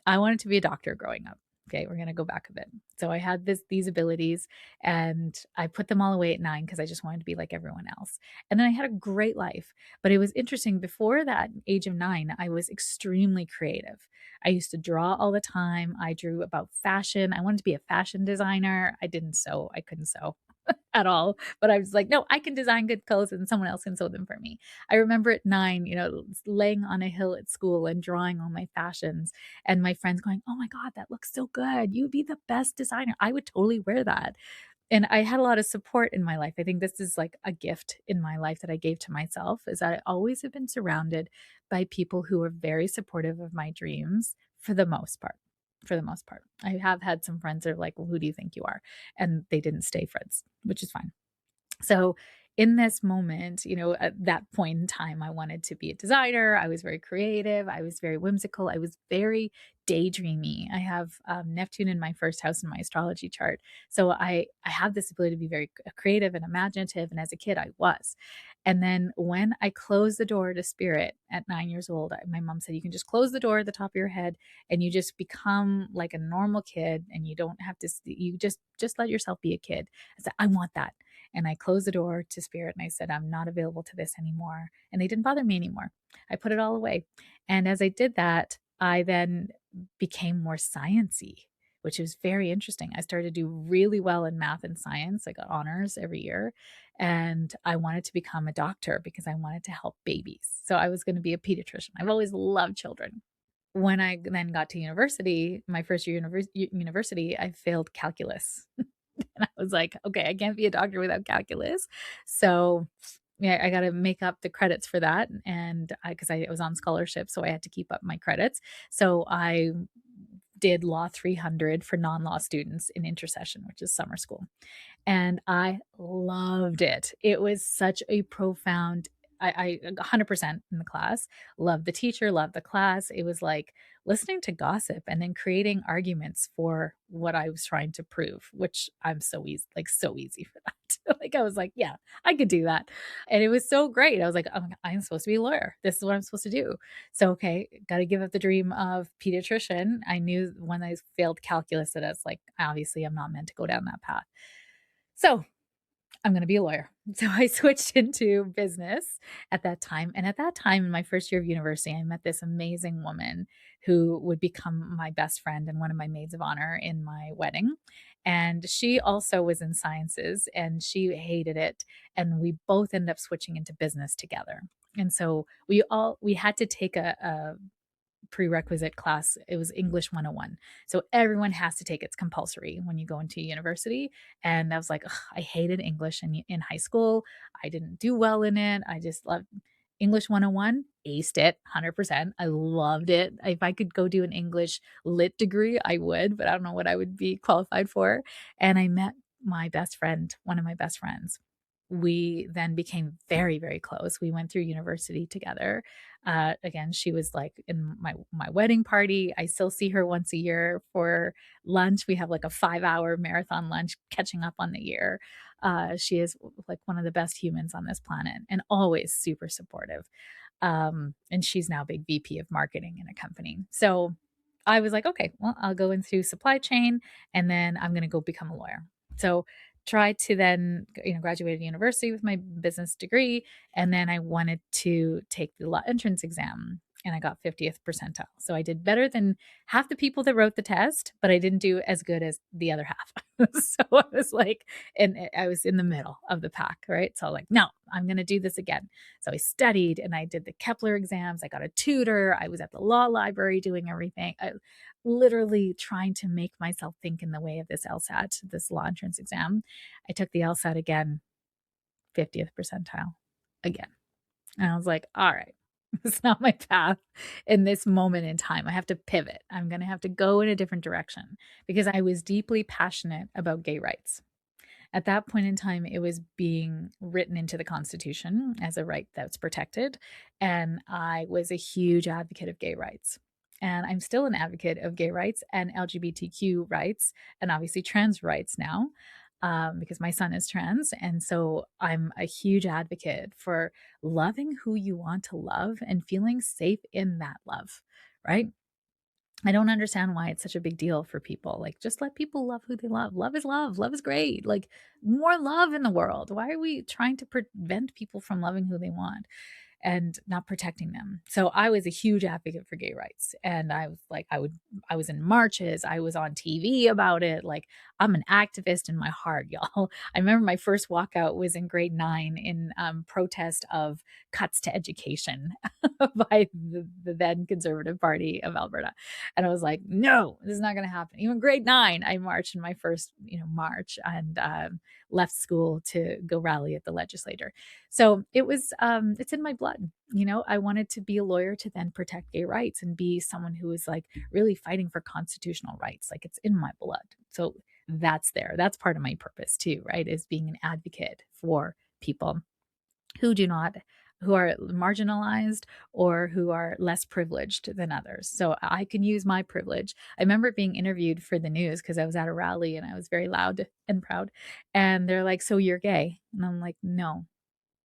I wanted to be a doctor growing up. Okay, we're going to go back a bit. So I had these abilities and I put them all away at 9 because I just wanted to be like everyone else. And then I had a great life. But it was interesting before that age of 9, I was extremely creative. I used to draw all the time. I drew about fashion. I wanted to be a fashion designer. I didn't sew. I couldn't sew at all. But I was like, no, I can design good clothes and someone else can sew them for me. I remember at 9, laying on a hill at school and drawing all my fashions and my friends going, oh my God, that looks so good. You'd be the best designer. I would totally wear that. And I had a lot of support in my life. I think this is like a gift in my life that I gave to myself is that I always have been surrounded by people who are very supportive of my dreams for the most part. For the most part, I have had some friends that are like, well, who do you think you are? And they didn't stay friends, which is fine. So in this moment, at that point in time, I wanted to be a designer. I was very creative. I was very whimsical. I was very daydreamy. I have Neptune in my first house in my astrology chart. So I have this ability to be very creative and imaginative. And as a kid, I was. And then when I closed the door to spirit at 9 years old, my mom said, you can just close the door at the top of your head and you just become like a normal kid and you don't have to, you just let yourself be a kid. I said, I want that. And I closed the door to spirit and I said, I'm not available to this anymore. And they didn't bother me anymore. I put it all away. And as I did that, I then became more sciencey, which was very interesting. I started to do really well in math and science. I got honors every year. And I wanted to become a doctor because I wanted to help babies. So I was going to be a pediatrician. I've always loved children. When I then got to university, my first year university, I failed calculus. And I was like, okay, I can't be a doctor without calculus. So yeah, I got to make up the credits for that. And because I was on scholarship, so I had to keep up my credits. So I did Law 300 for non-law students in intercession, which is summer school. And I loved it. It was such a profound, I 100% in the class, loved the teacher, loved the class. It was like listening to gossip and then creating arguments for what I was trying to prove, which I'm so easy for that. Like I was like, yeah, I could do that. And it was so great. I was like, oh, I'm supposed to be a lawyer. This is what I'm supposed to do. So, okay, got to give up the dream of pediatrician. I knew when I failed calculus that I was like, obviously I'm not meant to go down that path. So I'm going to be a lawyer. So I switched into business at that time. And at that time, in my first year of university, I met this amazing woman who would become my best friend and one of my maids of honor in my wedding. And she also was in sciences and she hated it. And we both ended up switching into business together. And so we had to take a prerequisite class. It was English 101. So everyone has to take it's compulsory when you go into university. And I was like, ugh, I hated English in high school. I didn't do well in it. I just loved English 101, aced it 100%. I loved it. If I could go do an English lit degree, I would, but I don't know what I would be qualified for. And I met my best friend, one of my best friends. We then became very, very close. We went through university together. Again, she was like in my wedding party. I still see her once a year for lunch. We have like a 5 hour marathon lunch, catching up on the year. She is like one of the best humans on this planet, and always super supportive. And she's now big VP of marketing in a company. So I was like, okay, well, I'll go into supply chain, and then I'm going to go become a lawyer. So tried to then, graduate university with my business degree, and then I wanted to take the law entrance exam, and I got 50th percentile. So I did better than half the people that wrote the test, but I didn't do as good as the other half. So I was like, and I was in the middle of the pack, right? So like, no, I'm going to do this again. So I studied and I did the Kepler exams. I got a tutor. I was at the law library doing everything. Literally trying to make myself think in the way of this LSAT, this law entrance exam. I took the LSAT again, 50th percentile again. And I was like, all right, it's not my path in this moment in time. I have to pivot. I'm going to have to go in a different direction because I was deeply passionate about gay rights. At that point in time, it was being written into the Constitution as a right that's protected. And I was a huge advocate of gay rights. And I'm still an advocate of gay rights and LGBTQ rights, and obviously trans rights now, because my son is trans. And so I'm a huge advocate for loving who you want to love and feeling safe in that love, right? I don't understand why it's such a big deal for people. Like, just let people love who they love. Love is love. Love is great. Like, more love in the world. Why are we trying to prevent people from loving who they want and not protecting them? So I was a huge advocate for gay rights. And I was like, I was in marches. I was on TV about it. Like, I'm an activist in my heart, y'all. I remember my first walkout was in grade 9 in protest of cuts to education by the then Conservative Party of Alberta. And I was like, no, this is not going to happen. Even grade 9, I marched in my first, march, and left school to go rally at the legislature. So it was, it's in my blood. I wanted to be a lawyer to then protect gay rights and be someone who is like really fighting for constitutional rights. Like, it's in my blood. So that's there. That's part of my purpose too, right? Is being an advocate for people who do not, who are marginalized or who are less privileged than others. So I can use my privilege. I remember being interviewed for the news because I was at a rally and I was very loud and proud. And they're like, "So you're gay?" And I'm like, "No,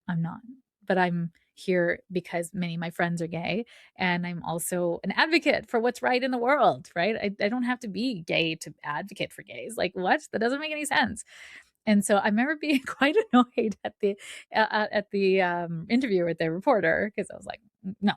I'm not. But I'm here because many of my friends are gay. And I'm also an advocate for what's right in the world, right? I don't have to be gay to advocate for gays. Like, what? That doesn't make any sense." And so I remember being quite annoyed at the interview with the reporter because I was like, no,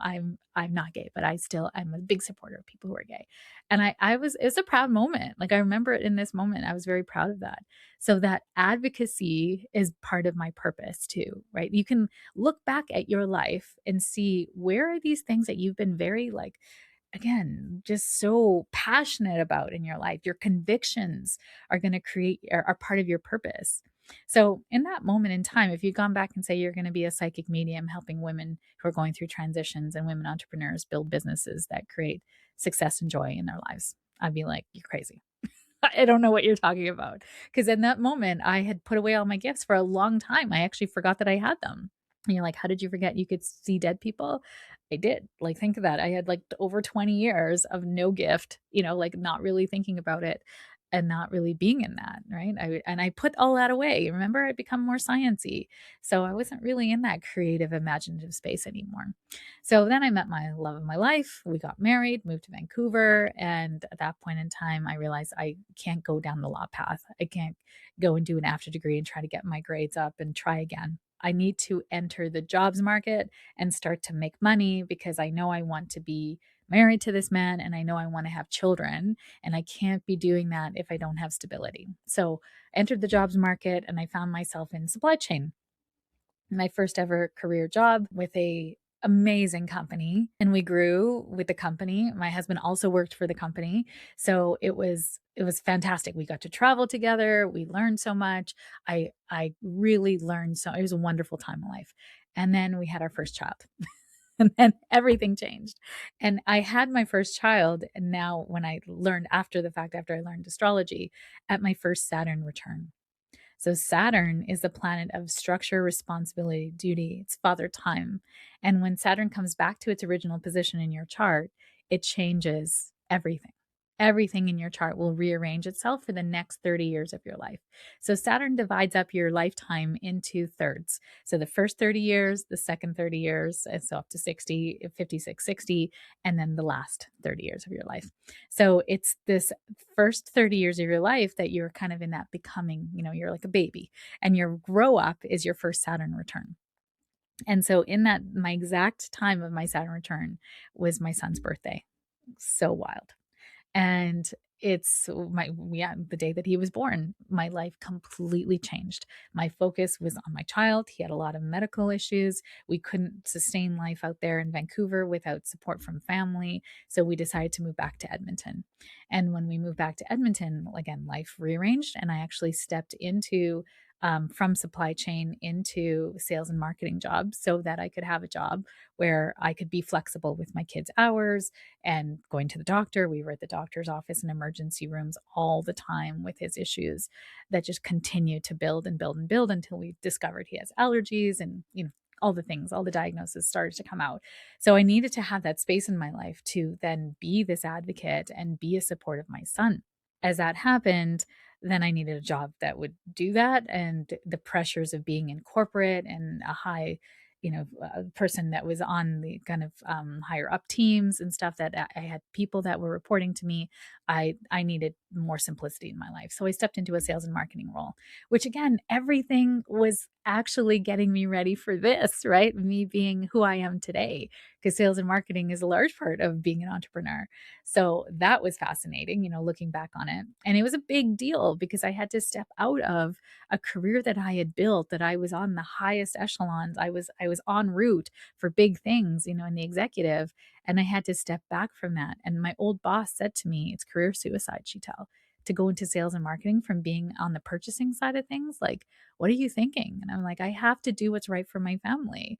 I'm not gay, but I'm a big supporter of people who are gay. And it's a proud moment. Like, I remember it in this moment. I was very proud of that. So that advocacy is part of my purpose too, right? You can look back at your life and see, where are these things that you've been very, like, again, just so passionate about in your life. Your convictions are going to are part of your purpose. So in that moment in time, if you've gone back and say you're going to be a psychic medium helping women who are going through transitions and women entrepreneurs build businesses that create success and joy in their lives, I'd be like, you're crazy. I don't know what you're talking about. Because in that moment, I had put away all my gifts for a long time. I actually forgot that I had them. And you're like, how did you forget you could see dead people? I did. Like, think of that. I had like over 20 years of no gift, like not really thinking about it. and not really being in that, right? I put all that away. Remember, I'd become more sciencey. So I wasn't really in that creative, imaginative space anymore. So then I met my love of my life. We got married, moved to Vancouver. And at that point in time, I realized I can't go down the law path. I can't go and do an after degree and try to get my grades up and try again. I need to enter the jobs market and start to make money because I know I want to be married to this man and I know I want to have children, and I can't be doing that if I don't have stability. So, I entered the jobs market and I found myself in supply chain. My first ever career job with a amazing company, and we grew with the company. My husband also worked for the company. So it was fantastic. We got to travel together. We learned so much. I really learned so it was a wonderful time of life. And then we had our first child. And then everything changed. And I had my first child. And now, when I learned after the fact, after I learned astrology, at my first Saturn return. So, Saturn is the planet of structure, responsibility, duty. It's father time. And when Saturn comes back to its original position in your chart, it changes everything. Everything in your chart will rearrange itself for the next 30 years of your life. So, Saturn divides up your lifetime into thirds. So, the first 30 years, the second 30 years, and so up to 60, 56, 60, and then the last 30 years of your life. So, it's this first 30 years of your life that you're kind of in that becoming, you're like a baby, and your grow up is your first Saturn return. And so, in that, my exact time of my Saturn return was my son's birthday. So wild. And it's the day that he was born, my life completely changed. My focus was on my child. He had a lot of medical issues. We couldn't sustain life out there in Vancouver without support from family. So we decided to move back to Edmonton. And when we moved back to Edmonton, again, life rearranged, and I actually stepped into from supply chain into sales and marketing jobs so that I could have a job where I could be flexible with my kids' hours and going to the doctor. We were at the doctor's office and emergency rooms all the time with his issues that just continued to build and build and build until we discovered he has allergies and, all the things, all the diagnoses started to come out. So I needed to have that space in my life to then be this advocate and be a support of my son. As that happened, then I needed a job that would do that. And the pressures of being in corporate and a high, person that was on the kind of higher up teams and stuff, that I had people that were reporting to me. I needed more simplicity in my life. So I stepped into a sales and marketing role, which, again, everything was actually getting me ready for this, right? Me being who I am today, because sales and marketing is a large part of being an entrepreneur. So that was fascinating, looking back on it. And it was a big deal because I had to step out of a career that I had built, that I was on the highest echelons. I was en route for big things, in the executive, and I had to step back from that. And my old boss said to me, "It's career suicide, Sheetal, to go into sales and marketing from being on the purchasing side of things. Like, what are you thinking?" And I'm like, "I have to do what's right for my family."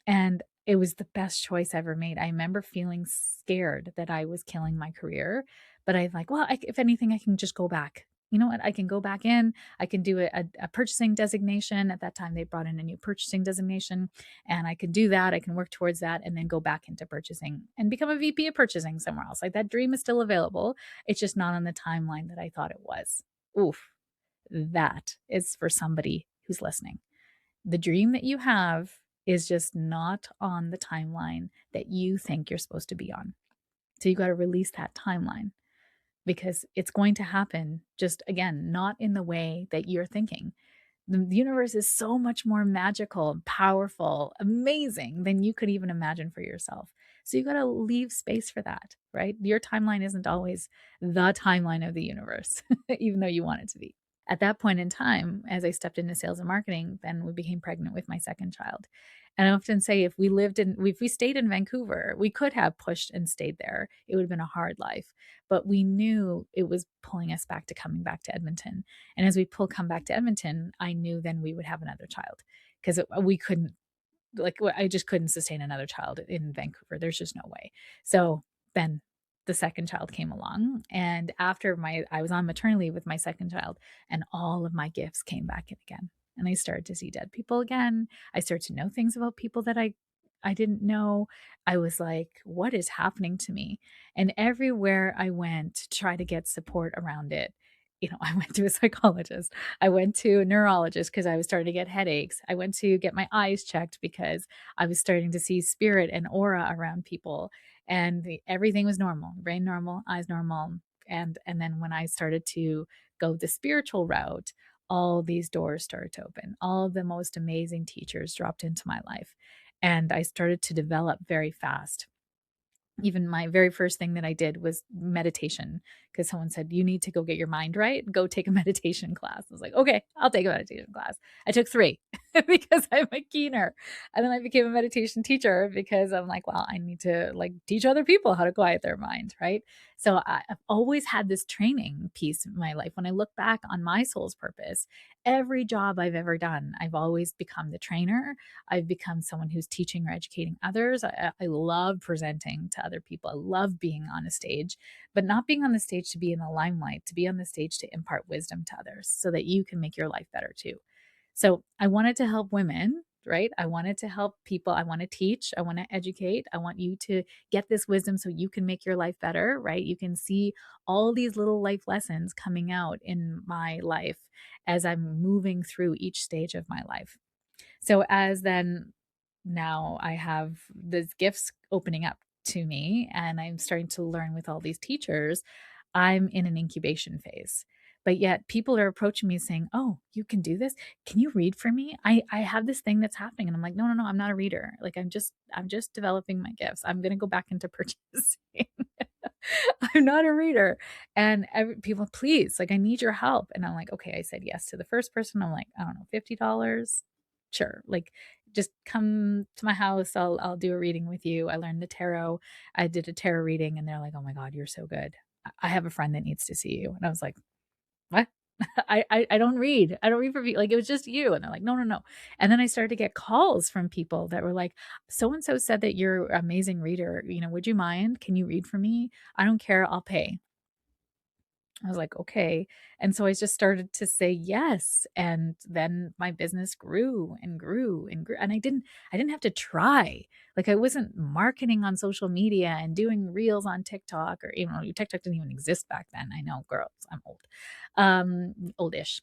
And it was the best choice I ever made. I remember feeling scared that I was killing my career, but I'm like, well, if anything, I can just go back. You know what? I can go back in. I can do a purchasing designation. At that time, they brought in a new purchasing designation, and I could do that. I can work towards that and then go back into purchasing and become a VP of purchasing somewhere else. Like, that dream is still available. It's just not on the timeline that I thought it was. Oof, that is for somebody who's listening. The dream that you have is just not on the timeline that you think you're supposed to be on. So you got to release that timeline, because it's going to happen, just, again, not in the way that you're thinking. The universe is so much more magical, powerful, amazing than you could even imagine for yourself. So you got to leave space for that, right? Your timeline isn't always the timeline of the universe, even though you want it to be. At that point in time, as I stepped into sales and marketing, then we became pregnant with my second child. And I often say, if we stayed in Vancouver, we could have pushed and stayed there. It would have been a hard life, but we knew it was pulling us back to coming back to Edmonton. And as we come back to Edmonton, I knew then we would have another child, because we couldn't, like, I just couldn't sustain another child in Vancouver. There's just no way. So then the second child came along, and after I was on maternity leave with my second child, and all of my gifts came back in again. And I started to see dead people again. I started to know things about people that I didn't know. I was like, what is happening to me? And everywhere I went to try to get support around it, I went to a psychologist. I went to a neurologist because I was starting to get headaches. I went to get my eyes checked because I was starting to see spirit and aura around people, and everything was normal, brain normal, eyes normal. And then when I started to go the spiritual route, all these doors started to open. All the most amazing teachers dropped into my life, and I started to develop very fast. Even my very first thing that I did was meditation, because someone said, "You need to go get your mind right. Go take a meditation class." I was like, "Okay, I'll take a meditation class." I took 3 because I'm a keener. And then I became a meditation teacher because I'm like, well, I need to like teach other people how to quiet their mind, right? So I've always had this training piece in my life. When I look back on my soul's purpose, every job I've ever done, I've always become the trainer. I've become someone who's teaching or educating others. I love presenting to other people. I love being on a stage, but not being on the stage to be in the limelight, to be on the stage to impart wisdom to others so that you can make your life better too. So I wanted to help women, right? I wanted to help people. I want to teach. I want to educate. I want you to get this wisdom so you can make your life better, right? You can see all these little life lessons coming out in my life as I'm moving through each stage of my life. So as then now I have these gifts opening up to me and I'm starting to learn with all these teachers, I'm in an incubation phase. But yet people are approaching me saying, "Oh, you can do this? Can you read for me? I have this thing that's happening." And I'm like, "No, no, no, I'm not a reader. Like I'm just developing my gifts. I'm going to go back into purchasing." I'm not a reader. And people, please, like, I need your help. And I'm like, okay, I said yes to the first person. I'm like, I don't know, $50. Sure. Like, just come to my house. I'll do a reading with you. I learned the tarot. I did a tarot reading and they're like, "Oh my God, you're so good. I have a friend that needs to see you." And I was like, "What?" I don't read. I don't read for people. Like, it was just you. And they're like, "No, no, no." And then I started to get calls from people that were like, "So and so said that you're an amazing reader. Would you mind? Can you read for me? I don't care. I'll pay." I was like, "Okay." And so I just started to say yes. And then my business grew and grew and grew. And I didn't have to try. Like, I wasn't marketing on social media and doing reels on TikTok, or even though TikTok didn't even exist back then. I know, girls, I'm old. Oldish.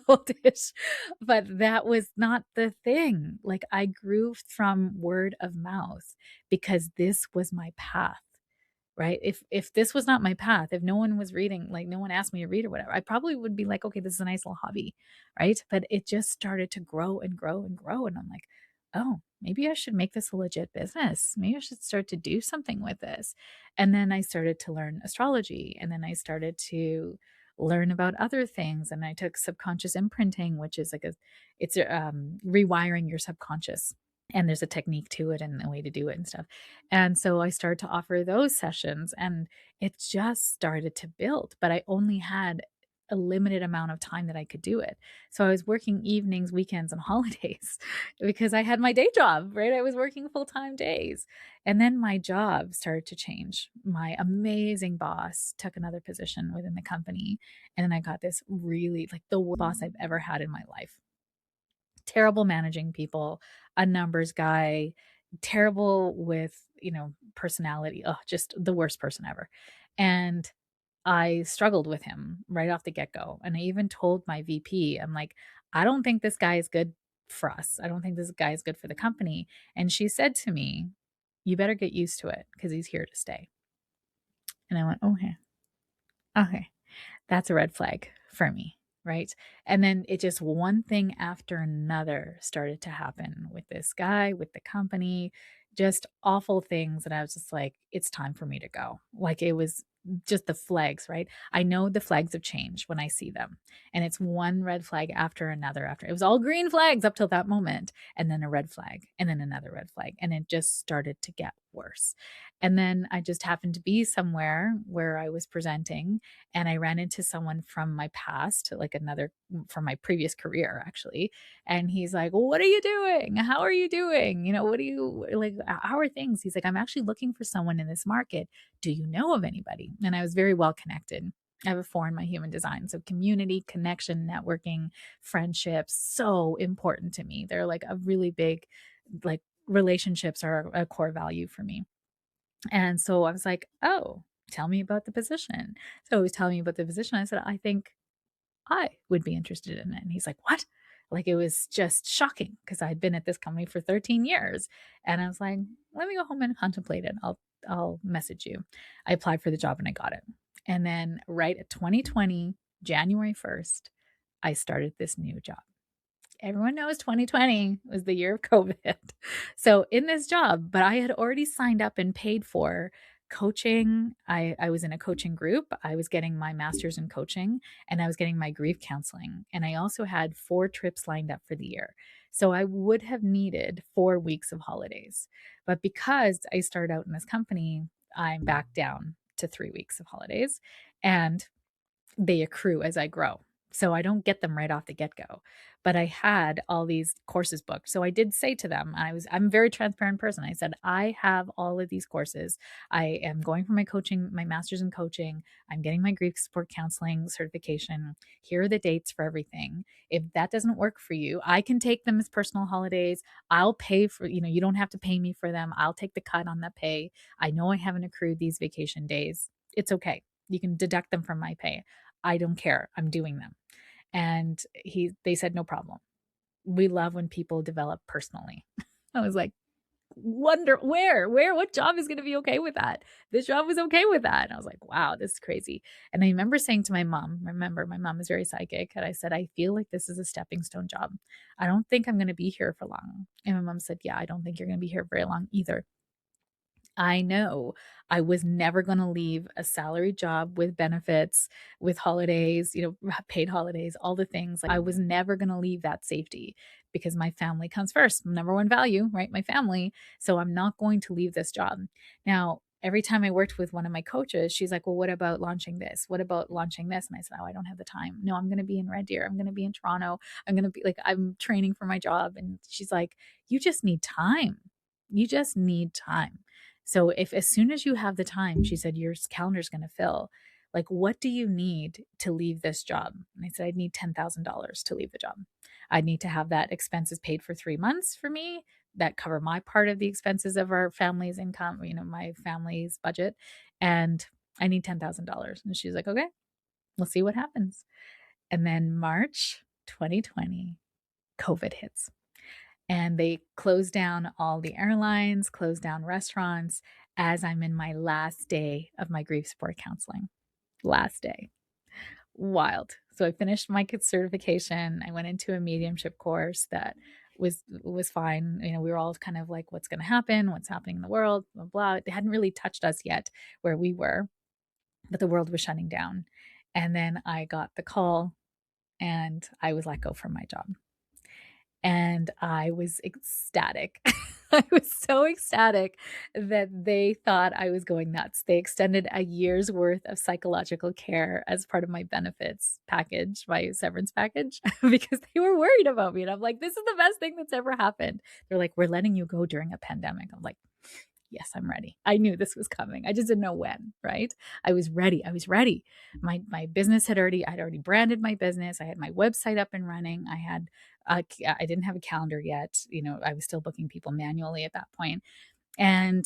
Oldish. But that was not the thing. Like, I grew from word of mouth because this was my path, right? If this was not my path, if no one was reading, like no one asked me to read or whatever, I probably would be like, okay, this is a nice little hobby, right? But it just started to grow and grow and grow. And I'm like, oh, maybe I should make this a legit business. Maybe I should start to do something with this. And then I started to learn astrology. And then I started to learn about other things. And I took subconscious imprinting, which is like it's rewiring your subconscious, and there's a technique to it and a way to do it and stuff. And so I started to offer those sessions and it just started to build, but I only had a limited amount of time that I could do it. So I was working evenings, weekends, and holidays because I had my day job, right? I was working full-time days. And then my job started to change. My amazing boss took another position within the company. And then I got this really like the worst boss I've ever had in my life. Terrible managing people, a numbers guy, terrible with, personality. Oh, just the worst person ever. And I struggled with him right off the get-go. And I even told my VP, I'm like, "I don't think this guy is good for us. I don't think this guy is good for the company." And she said to me, "You better get used to it because he's here to stay." And I went, "Okay, okay." That's a red flag for me, right? And then it just one thing after another started to happen with this guy, with the company, just awful things. And I was just like, it's time for me to go. Like, it was just the flags, right? I know the flags of change when I see them. And it's one red flag after another after. It was all green flags up till that moment, and then a red flag, and then another red flag. And it just started to get worse. And then I just happened to be somewhere where I was presenting and I ran into someone from my past, like another from my previous career, actually. And he's like, "Well, what are you doing? How are you doing? What do you like? How are things?" He's like, "I'm actually looking for someone in this market. Do you know of anybody?" And I was very well connected. I have a 4 in my human design. So community, connection, networking, friendships, so important to me. They're like a really big, like, relationships are a core value for me. And so I was like, "Oh, tell me about the position." So he was telling me about the position. I said, "I think I would be interested in it. And he's like, what? Like, it was just shocking because I'd been at this company for 13 years. And I was like, let me go home and contemplate it. I'll message you. I applied for the job and I got it. And then right at 2020, January 1st, I started this new job. Everyone knows 2020 was the year of COVID. So in this job, but I had already signed up and paid for coaching. I was in a coaching group. I was getting my master's in coaching and I was getting my grief counseling. And I also had 4 trips lined up for the year. So I would have needed 4 weeks of holidays. But because I started out in this company, I'm back down to 3 weeks of holidays. And they accrue as I grow. So I don't get them right off the get-go. But I had all these courses booked. So I did say to them, I'm a very transparent person. I said, I have all of these courses. I am going for my coaching, my master's in coaching. I'm getting my grief support counseling certification. Here are the dates for everything. If that doesn't work for you, I can take them as personal holidays. I'll pay for, you don't have to pay me for them. I'll take the cut on that pay. I know I haven't accrued these vacation days. It's okay. You can deduct them from my pay. I don't care. I'm doing them. And they said, no problem. We love when people develop personally. I was like, what job is going to be okay with that? This job was okay with that. And I was like, wow, this is crazy. And I remember saying to my mom, my mom is very psychic. And I said, I feel like this is a stepping stone job. I don't think I'm going to be here for long. And my mom said, yeah, I don't think you're going to be here very long either. I know I was never going to leave a salary job with benefits, with holidays, paid holidays, all the things. Like, I was never going to leave that safety because my family comes first. Number one value, right? My family. So I'm not going to leave this job. Now, every time I worked with one of my coaches, she's like, well, what about launching this? What about launching this? And I said, oh, I don't have the time. No, I'm going to be in Red Deer. I'm going to be in Toronto. I'm going to be like, I'm training for my job. And she's like, you just need time. You just need time. So if as soon as you have the time, she said, your calendar's going to fill. Like, what do you need to leave this job? And I said, I'd need $10,000 to leave the job. I'd need to have that expenses paid for 3 months for me, that cover my part of the expenses of our family's income, my family's budget. And I need $10,000. And she's like, okay, we'll see what happens. And then March 2020, COVID hits. And they closed down all the airlines, closed down restaurants as I'm in my last day of my grief support counseling. Last day. Wild. So I finished my certification. I went into a mediumship course that was fine. We were all kind of like, what's going to happen? What's happening in the world? Blah, blah. It hadn't really touched us yet where we were, but the world was shutting down. And then I got the call and I was let go from my job. And I was ecstatic. I was so ecstatic that they thought I was going nuts. They extended a year's worth of psychological care as part of my benefits package, my severance package, because they were worried about me. And I'm like, this is the best thing that's ever happened. They're like, we're letting you go during a pandemic. I'm like, yes, I'm ready. I knew this was coming. I just didn't know when, right? I was ready. My business I'd already branded my business. I had my website up and running. I didn't have a calendar yet. I was still booking people manually at that point. And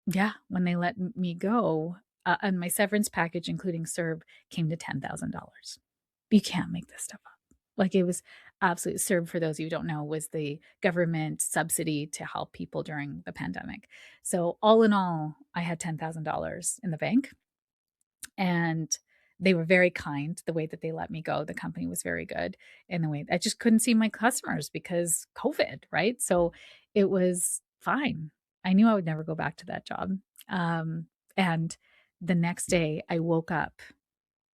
yeah, when they let me go, and my severance package, including CERB, came to $10,000. You can't make this stuff up. Like, it was absolutely CERB, for those of you who don't know, was the government subsidy to help people during the pandemic. So all in all, I had $10,000 in the bank, and they were very kind the way that they let me go. The company was very good in the way I just couldn't see my customers because COVID, right? So it was fine. I knew I would never go back to that job. And the next day I woke up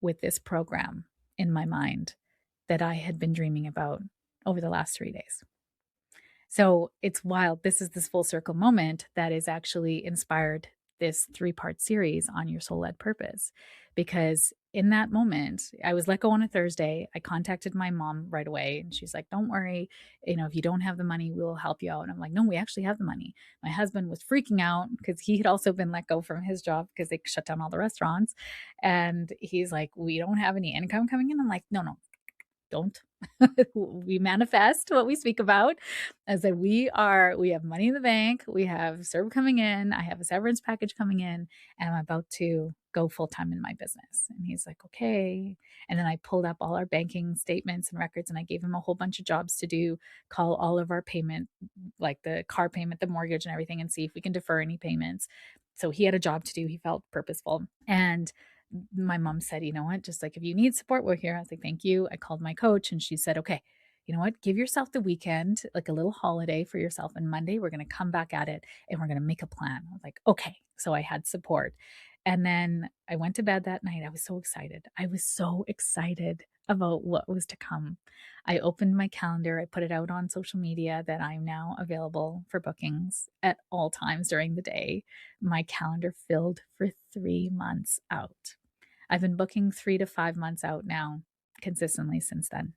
with this program in my mind that I had been dreaming about over the last 3 days. So it's wild. This is this full circle moment that is actually inspired this 3-part series on your soul-led purpose. Because in that moment, I was let go on a Thursday. I contacted my mom right away and she's like, don't worry, if you don't have the money, we'll help you out. And I'm like, no, we actually have the money. My husband was freaking out because he had also been let go from his job because they shut down all the restaurants. And he's like, we don't have any income coming in. I'm like, no, don't. We manifest what we speak about. I said, we have money in the bank. We have CERB coming in. I have a severance package coming in, and I'm about to go full time in my business. And he's like, okay. And then I pulled up all our banking statements and records and I gave him a whole bunch of jobs to do, call all of our payment, like the car payment, the mortgage and everything, and see if we can defer any payments. So he had a job to do. He felt purposeful. And my mom said, you know what, just like if you need support, we're here. I was like, thank you. I called my coach and she said, okay, you know what, give yourself the weekend, like a little holiday for yourself. And Monday, we're going to come back at it and we're going to make a plan. I was like, okay. So I had support. And then I went to bed that night. I was so excited. I was so excited about what was to come. I opened my calendar. I put it out on social media that I'm now available for bookings at all times during the day. My calendar filled for 3 months out. I've been booking 3 to 5 months out now consistently since then,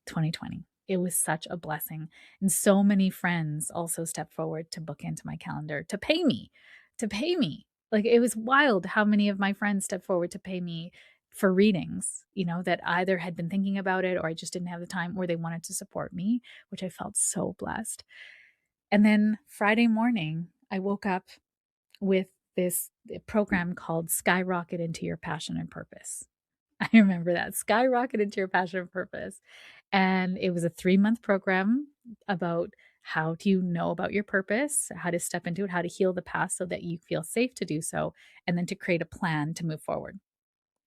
2020. It was such a blessing. And so many friends also stepped forward to book into my calendar to pay me, to pay me. Like it was wild how many of my friends stepped forward to pay me for readings, you know, that either had been thinking about it or I just didn't have the time or they wanted to support me, which I felt so blessed. And then Friday morning, I woke up with this program called Skyrocket into Your Passion and Purpose. I remember that, Skyrocket into Your Passion and Purpose. And it was a 3-month program about how do you know about your purpose, how to step into it, how to heal the past so that you feel safe to do so, and then to create a plan to move forward.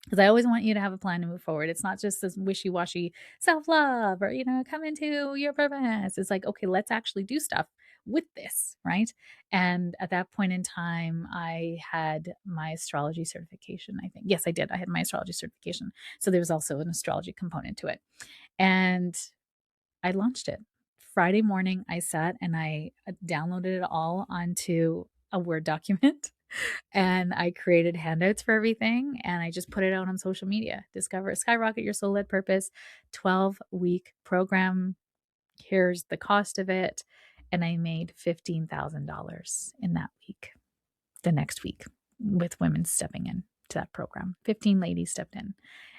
Because I always want you to have a plan to move forward. It's not just this wishy-washy self-love or, you know, come into your purpose. It's like, okay, let's actually do stuff with this, right? And at that point in time, I had my astrology certification, I think. Yes, I did. I had my astrology certification. So there was also an astrology component to it. And I launched it. Friday morning, I sat and I downloaded it all onto a Word document and I created handouts for everything and I just put it out on social media. Discover Skyrocket Your Soul Led Purpose, 12-week program. Here's the cost of it. And I made $15,000 in that week, the next week, with women stepping in to that program. 15 ladies stepped in.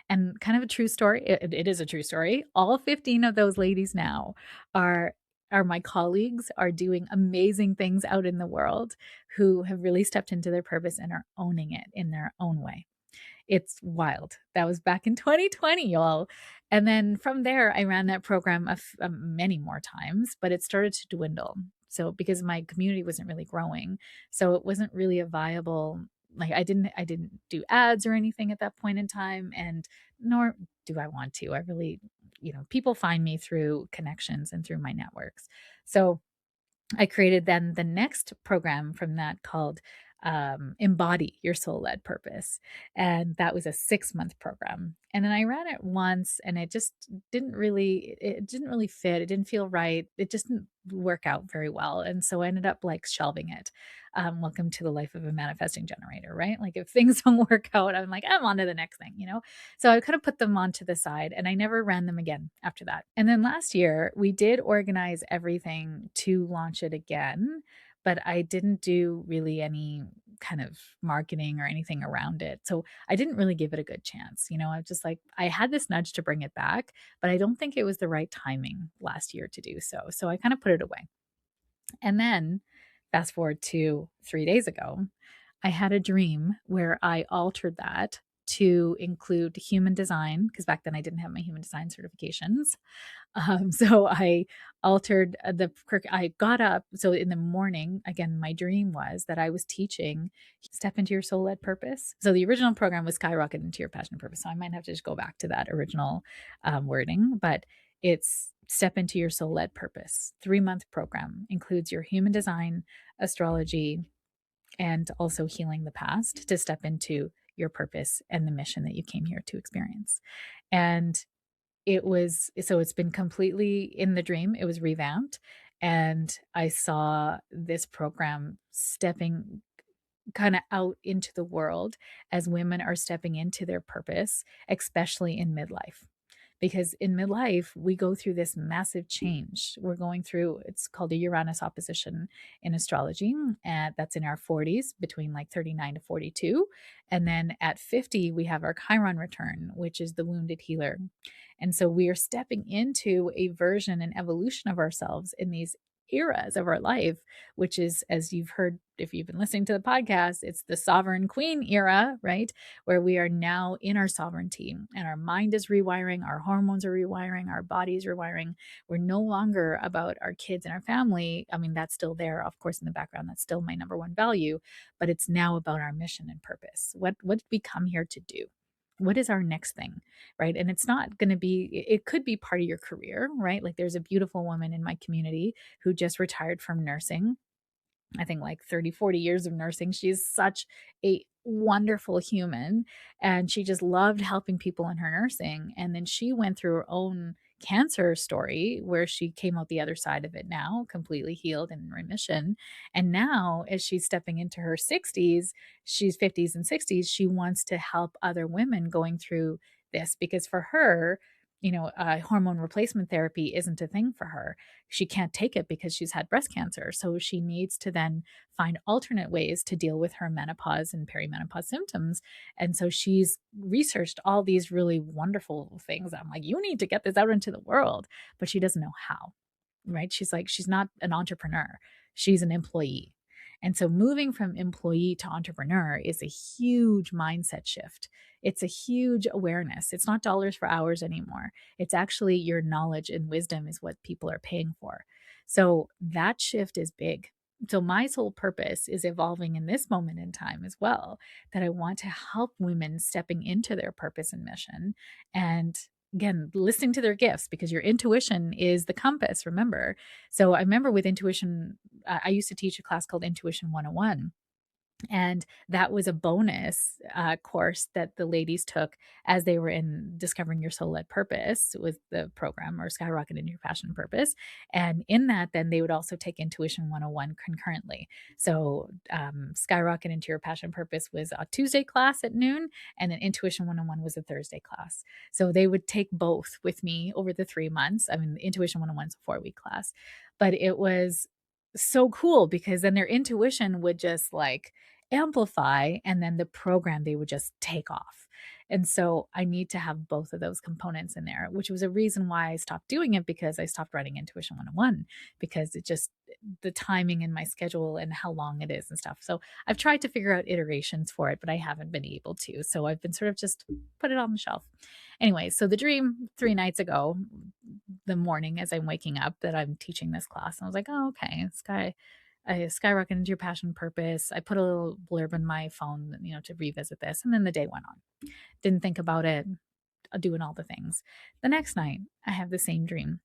And kind of a true story. It is a true story. All 15 of those ladies now are my colleagues, are doing amazing things out in the world, who have really stepped into their purpose and are owning it in their own way. It's wild. That was back in 2020, y'all. And then from there, I ran that program many more times, but it started to dwindle. So because my community wasn't really growing, so it wasn't really a viable, like I didn't do ads or anything at that point in time, and nor do I want to. I really, you know, people find me through connections and through my networks. So I created then the next program from that called Embody Your Soul Led Purpose. And that was a 6-month program. And then I ran it once and it just it didn't really fit. It didn't feel right. It just didn't work out very well. And so I ended up like shelving it. Welcome to the life of a manifesting generator, right? Like if things don't work out, I'm like, I'm on to the next thing, you know? So I kind of put them onto the side and I never ran them again after that. And then last year we did organize everything to launch it again, but I didn't do really any kind of marketing or anything around it. So I didn't really give it a good chance. You know, I was just like, I had this nudge to bring it back, but I don't think it was the right timing last year to do so. So I kind of put it away. And then fast forward to 3 days ago, I had a dream where I altered that to include human design, because back then I didn't have my human design certifications. So I altered I got up. So in the morning, again, my dream was that I was teaching Step into Your Soul Led Purpose. So the original program was Skyrocket into Your Passion and Purpose. So I might have to just go back to that original wording, but it's Step into Your Soul Led Purpose. 3-month program includes your human design, astrology, and also healing the past to step into your purpose and the mission that you came here to experience. And it's been completely in the dream. It was revamped. And I saw this program stepping kind of out into the world as women are stepping into their purpose, especially in midlife. Because in midlife, we go through this massive change. We're going through, it's called a Uranus opposition in astrology. And that's in our 40s, between like 39 to 42. And then at 50, we have our Chiron return, which is the wounded healer. And so we are stepping into a version and evolution of ourselves in these eras of our life, which is, as you've heard, if you've been listening to the podcast, it's the sovereign queen era, right? Where we are now in our sovereignty and our mind is rewiring, our hormones are rewiring, our body is rewiring. We're no longer about our kids and our family. I mean, that's still there, of course, in the background. That's still my number one value, but it's now about our mission and purpose. What did we come here to do? What is our next thing, right? And it's not going to be, it could be part of your career, right? Like there's a beautiful woman in my community who just retired from nursing. I think like 30, 40 years of nursing. She's such a wonderful human and she just loved helping people in her nursing. And then she went through her own cancer story where she came out the other side of it now, completely healed and in remission. And now, as she's stepping into her 60s, she's 50s and 60s, she wants to help other women going through this because for her, hormone replacement therapy isn't a thing for her. She can't take it because she's had breast cancer. So she needs to then find alternate ways to deal with her menopause and perimenopause symptoms. And so she's researched all these really wonderful things. I'm like, you need to get this out into the world, but she doesn't know how, right? She's like, she's not an entrepreneur, she's an employee. And so moving from employee to entrepreneur is a huge mindset shift. It's a huge awareness. It's not dollars for hours anymore. It's actually your knowledge and wisdom is what people are paying for. So that shift is big. So my sole purpose is evolving in this moment in time as well, that I want to help women stepping into their purpose and mission and again, listening to their gifts because your intuition is the compass, remember. So I remember with intuition, I used to teach a class called Intuition 101. And that was a bonus course that the ladies took as they were in Discovering Your Soul Led Purpose with the program or Skyrocket into Your Passion and Purpose. And in that, then they would also take Intuition 101 concurrently. So Skyrocket into Your Passion and Purpose was a Tuesday class at noon, and then Intuition 101 was a Thursday class. So they would take both with me over the 3 months. I mean, Intuition 101 is a 4-week class, but it was so cool because then their intuition would just like amplify and then the program they would just take off. And so I need to have both of those components in there, which was a reason why I stopped doing it because I stopped writing Intuition 101 because it just the timing in my schedule and how long it is and stuff. So I've tried to figure out iterations for it, but I haven't been able to. So I've been sort of just put it on the shelf. Anyway, so the dream 3 nights ago, the morning as I'm waking up that I'm teaching this class, and I was like, oh, okay, I skyrocket into your passion purpose. I put a little blurb in my phone, to revisit this. And then the day went on. Didn't think about it, doing all the things. The next night, I have the same dream.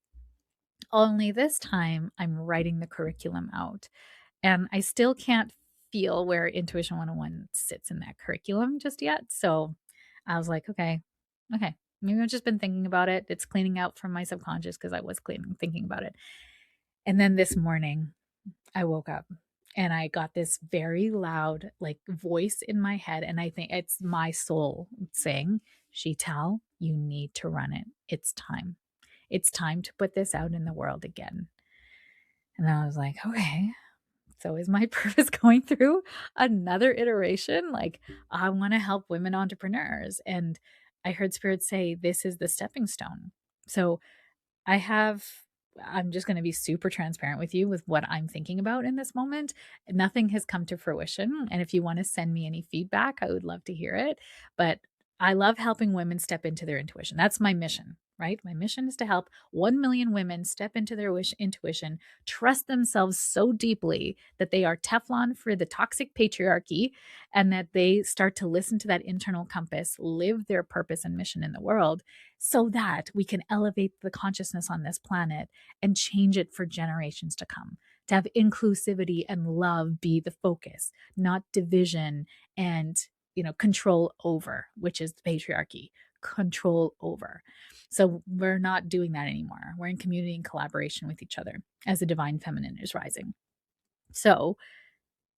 Only this time, I'm writing the curriculum out. And I still can't feel where Intuition 101 sits in that curriculum just yet. So I was like, okay, maybe I've just been thinking about it. It's cleaning out from my subconscious because I was thinking about it. And then this morning, I woke up and I got this very loud like voice in my head. And I think it's my soul saying, Sheetal, you need to run it. It's time. It's time to put this out in the world again. And I was like, okay, so is my purpose going through another iteration? Like, I want to help women entrepreneurs. And I heard Spirit say, this is the stepping stone. So I'm just going to be super transparent with you with what I'm thinking about in this moment. Nothing has come to fruition. And if you want to send me any feedback, I would love to hear it. But I love helping women step into their intuition. That's my mission, right? My mission is to help 1 million women step into their intuition, trust themselves so deeply that they are Teflon for the toxic patriarchy, and that they start to listen to that internal compass, live their purpose and mission in the world, so that we can elevate the consciousness on this planet and change it for generations to come. To have inclusivity and love be the focus, not division and control over, which is the patriarchy, control over. So we're not doing that anymore. We're in community and collaboration with each other as the divine feminine is rising. So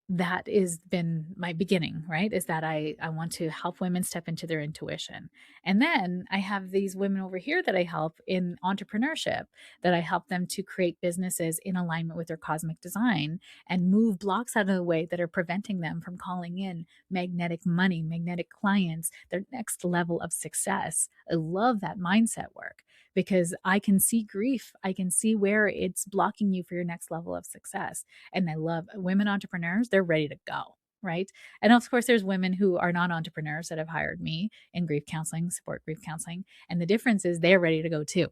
that has been my beginning, right? Is that I want to help women step into their intuition. And then I have these women over here that I help in entrepreneurship, that I help them to create businesses in alignment with their cosmic design and move blocks out of the way that are preventing them from calling in magnetic money, magnetic clients, their next level of success. I love that mindset work because I can see grief. I can see where it's blocking you for your next level of success. And I love women entrepreneurs, they're ready to go. Right. And of course, there's women who are not entrepreneurs that have hired me in grief counseling, support grief counseling. And the difference is they're ready to go too.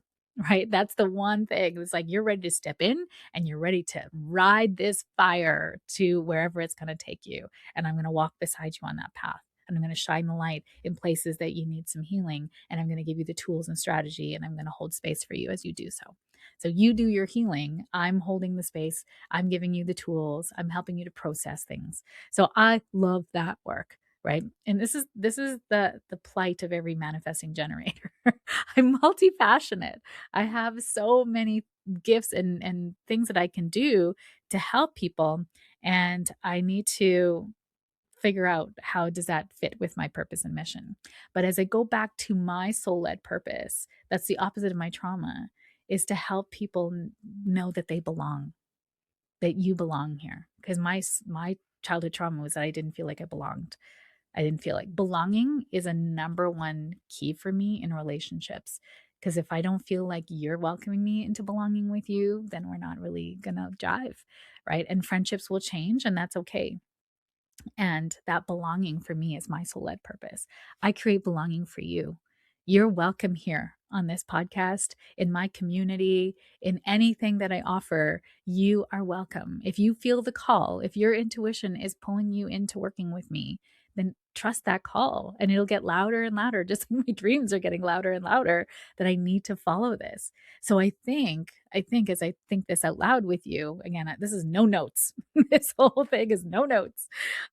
Right. That's the one thing. It's like you're ready to step in and you're ready to ride this fire to wherever it's going to take you. And I'm going to walk beside you on that path. And I'm going to shine the light in places that you need some healing. And I'm going to give you the tools and strategy. And I'm going to hold space for you as you do so. So you do your healing. I'm holding the space. I'm giving you the tools. I'm helping you to process things. So I love that work. Right. And this is the plight of every manifesting generator. I'm multi-passionate. I have so many gifts and things that I can do to help people. And I need to figure out how does that fit with my purpose and mission. But as I go back to my soul-led purpose, that's the opposite of my trauma, is to help people know that they belong, that you belong here. Because my childhood trauma was that I didn't feel like I belonged. I didn't feel like belonging is a number one key for me in relationships. Because if I don't feel like you're welcoming me into belonging with you, then we're not really gonna jive, right? And friendships will change, and that's okay. And that belonging for me is my soul led purpose. I create belonging for you. You're welcome here on this podcast, in my community, in anything that I offer. You are welcome. If you feel the call, if your intuition is pulling you into working with me, then trust that call and it'll get louder and louder. Just my dreams are getting louder and louder that I need to follow this. So I think as I think this out loud with you, again, this is no notes. This whole thing is no notes.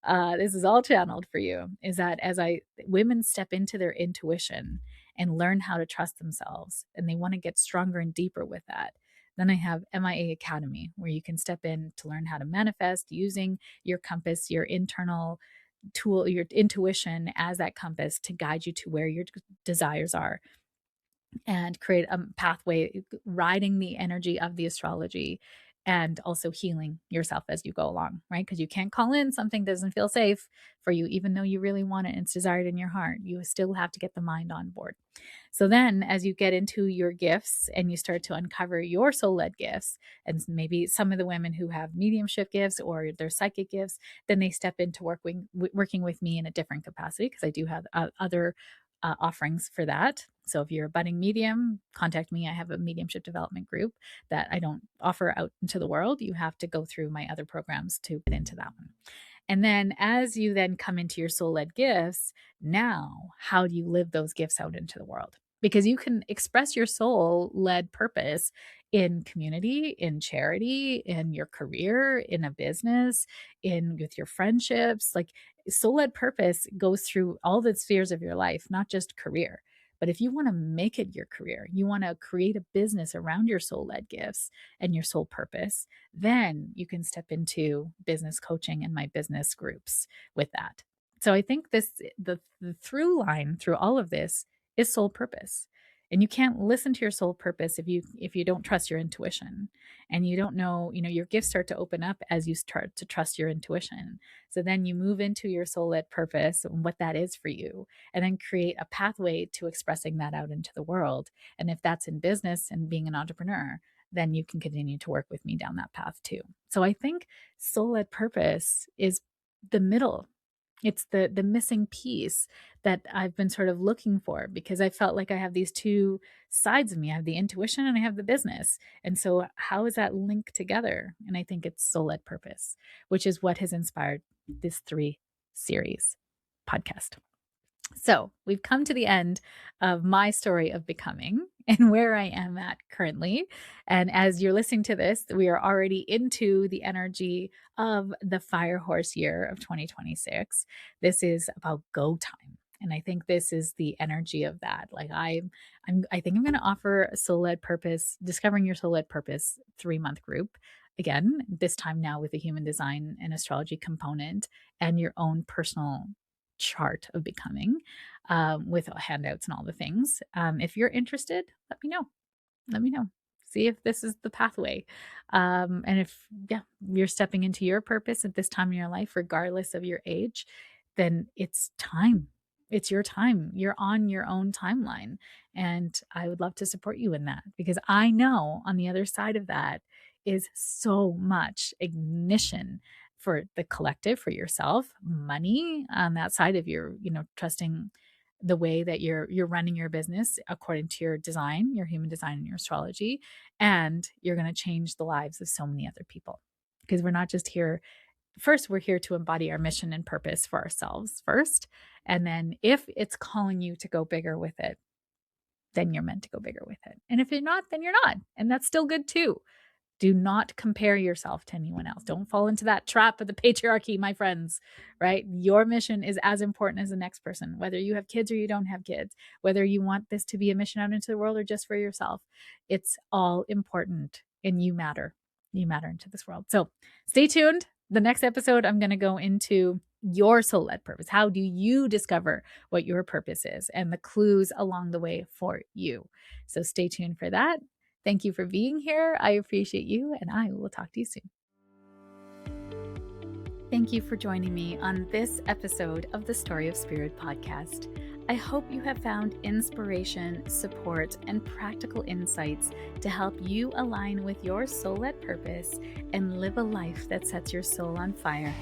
This is all channeled for you, is that as women step into their intuition and learn how to trust themselves, and they want to get stronger and deeper with that, then I have MIA Academy, where you can step in to learn how to manifest using your compass, your internal tool, your intuition as that compass to guide you to where your desires are, and create a pathway riding the energy of the astrology and also healing yourself as you go along, right? Because you can't call in something that doesn't feel safe for you, even though you really want it and it's desired in your heart. You still have to get the mind on board. So then, as you get into your gifts and you start to uncover your soul led gifts, and maybe some of the women who have mediumship gifts or their psychic gifts, then they step into working with me in a different capacity, because I do have other offerings for that. So if you're a budding medium, contact me. I have a mediumship development group that I don't offer out into the world. You have to go through my other programs to get into that one. And then as you then come into your soul led gifts, now how do you live those gifts out into the world? Because you can express your soul led purpose in community, in charity, in your career, in a business, in with your friendships. Like soul led purpose goes through all the spheres of your life, not just career. But if you want to make it your career, you want to create a business around your soul led gifts and your soul purpose, then you can step into business coaching and my business groups with that. So I think the through line through all of this is soul purpose. And you can't listen to your soul purpose if you don't trust your intuition, and you don't know, your gifts start to open up as you start to trust your intuition. So then you move into your soul led purpose and what that is for you, and then create a pathway to expressing that out into the world. And if that's in business and being an entrepreneur, then you can continue to work with me down that path too. So I think soul led purpose is the middle. It's the missing piece that I've been sort of looking for, because I felt like I have these two sides of me. I have the intuition and I have the business. And so how is that linked together? And I think it's soul led purpose, which is what has inspired this 3 series podcast. So we've come to the end of my story of becoming and where I am at currently. And as you're listening to this, we are already into the energy of the fire horse year of 2026. This is about go time. And I think this is the energy of that. Like I think I'm going to offer a soul led purpose, discovering your soul led purpose 3-month group. Again, this time now with the human design and astrology component and your own personal chart of becoming, with handouts and all the things. If you're interested, let me know. Let me know. See if this is the pathway. And if, you're stepping into your purpose at this time in your life, regardless of your age, then it's time. It's your time. You're on your own timeline. And I would love to support you in that, because I know on the other side of that is so much ignition for the collective, for yourself, money on that side of your, trusting the way that you're running your business according to your design, your human design and your astrology, and you're going to change the lives of so many other people. Because we're not just here, first we're here to embody our mission and purpose for ourselves first, and then if it's calling you to go bigger with it, then you're meant to go bigger with it. And if you're not, then you're not, and that's still good too. Do not compare yourself to anyone else. Don't fall into that trap of the patriarchy, my friends, right? Your mission is as important as the next person, whether you have kids or you don't have kids, whether you want this to be a mission out into the world or just for yourself. It's all important, and you matter. You matter into this world. So stay tuned. The next episode, I'm going to go into your soul-led purpose. How do you discover what your purpose is and the clues along the way for you? So stay tuned for that. Thank you for being here. I appreciate you, and I will talk to you soon. Thank you for joining me on this episode of the Story of Spirit podcast. I hope you have found inspiration, support, and practical insights to help you align with your soul-led purpose and live a life that sets your soul on fire.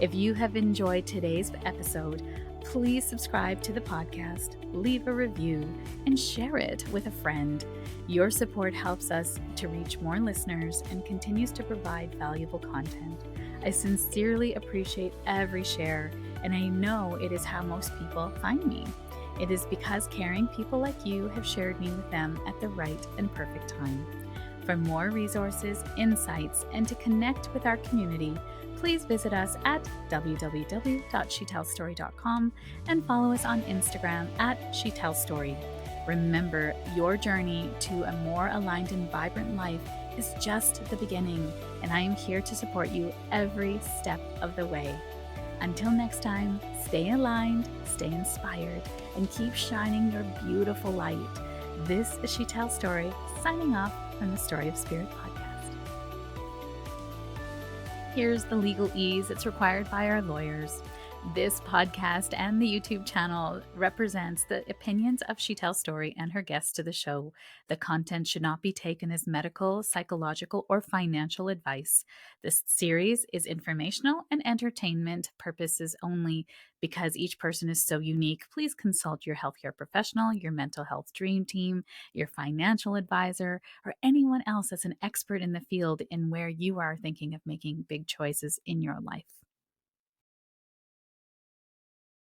If you have enjoyed today's episode, please subscribe to the podcast, leave a review, and share it with a friend. Your support helps us to reach more listeners and continues to provide valuable content. I sincerely appreciate every share, and I know it is how most people find me. It is because caring people like you have shared me with them at the right and perfect time. For more resources, insights, and to connect with our community, please visit us at www.sheetalstory.com and follow us on Instagram at sheetalstory. Remember, your journey to a more aligned and vibrant life is just the beginning, and I am here to support you every step of the way. Until next time, stay aligned, stay inspired, and keep shining your beautiful light. This is Sheetal Story, signing off from the Story of Spirit podcast. Here's the legalese that's required by our lawyers. This podcast and the YouTube channel represents the opinions of Sheetal Story and her guests to the show. The content should not be taken as medical, psychological, or financial advice. This series is informational and entertainment purposes only. Because each person is so unique, please consult your healthcare professional, your mental health dream team, your financial advisor, or anyone else that's an expert in the field in where you are thinking of making big choices in your life.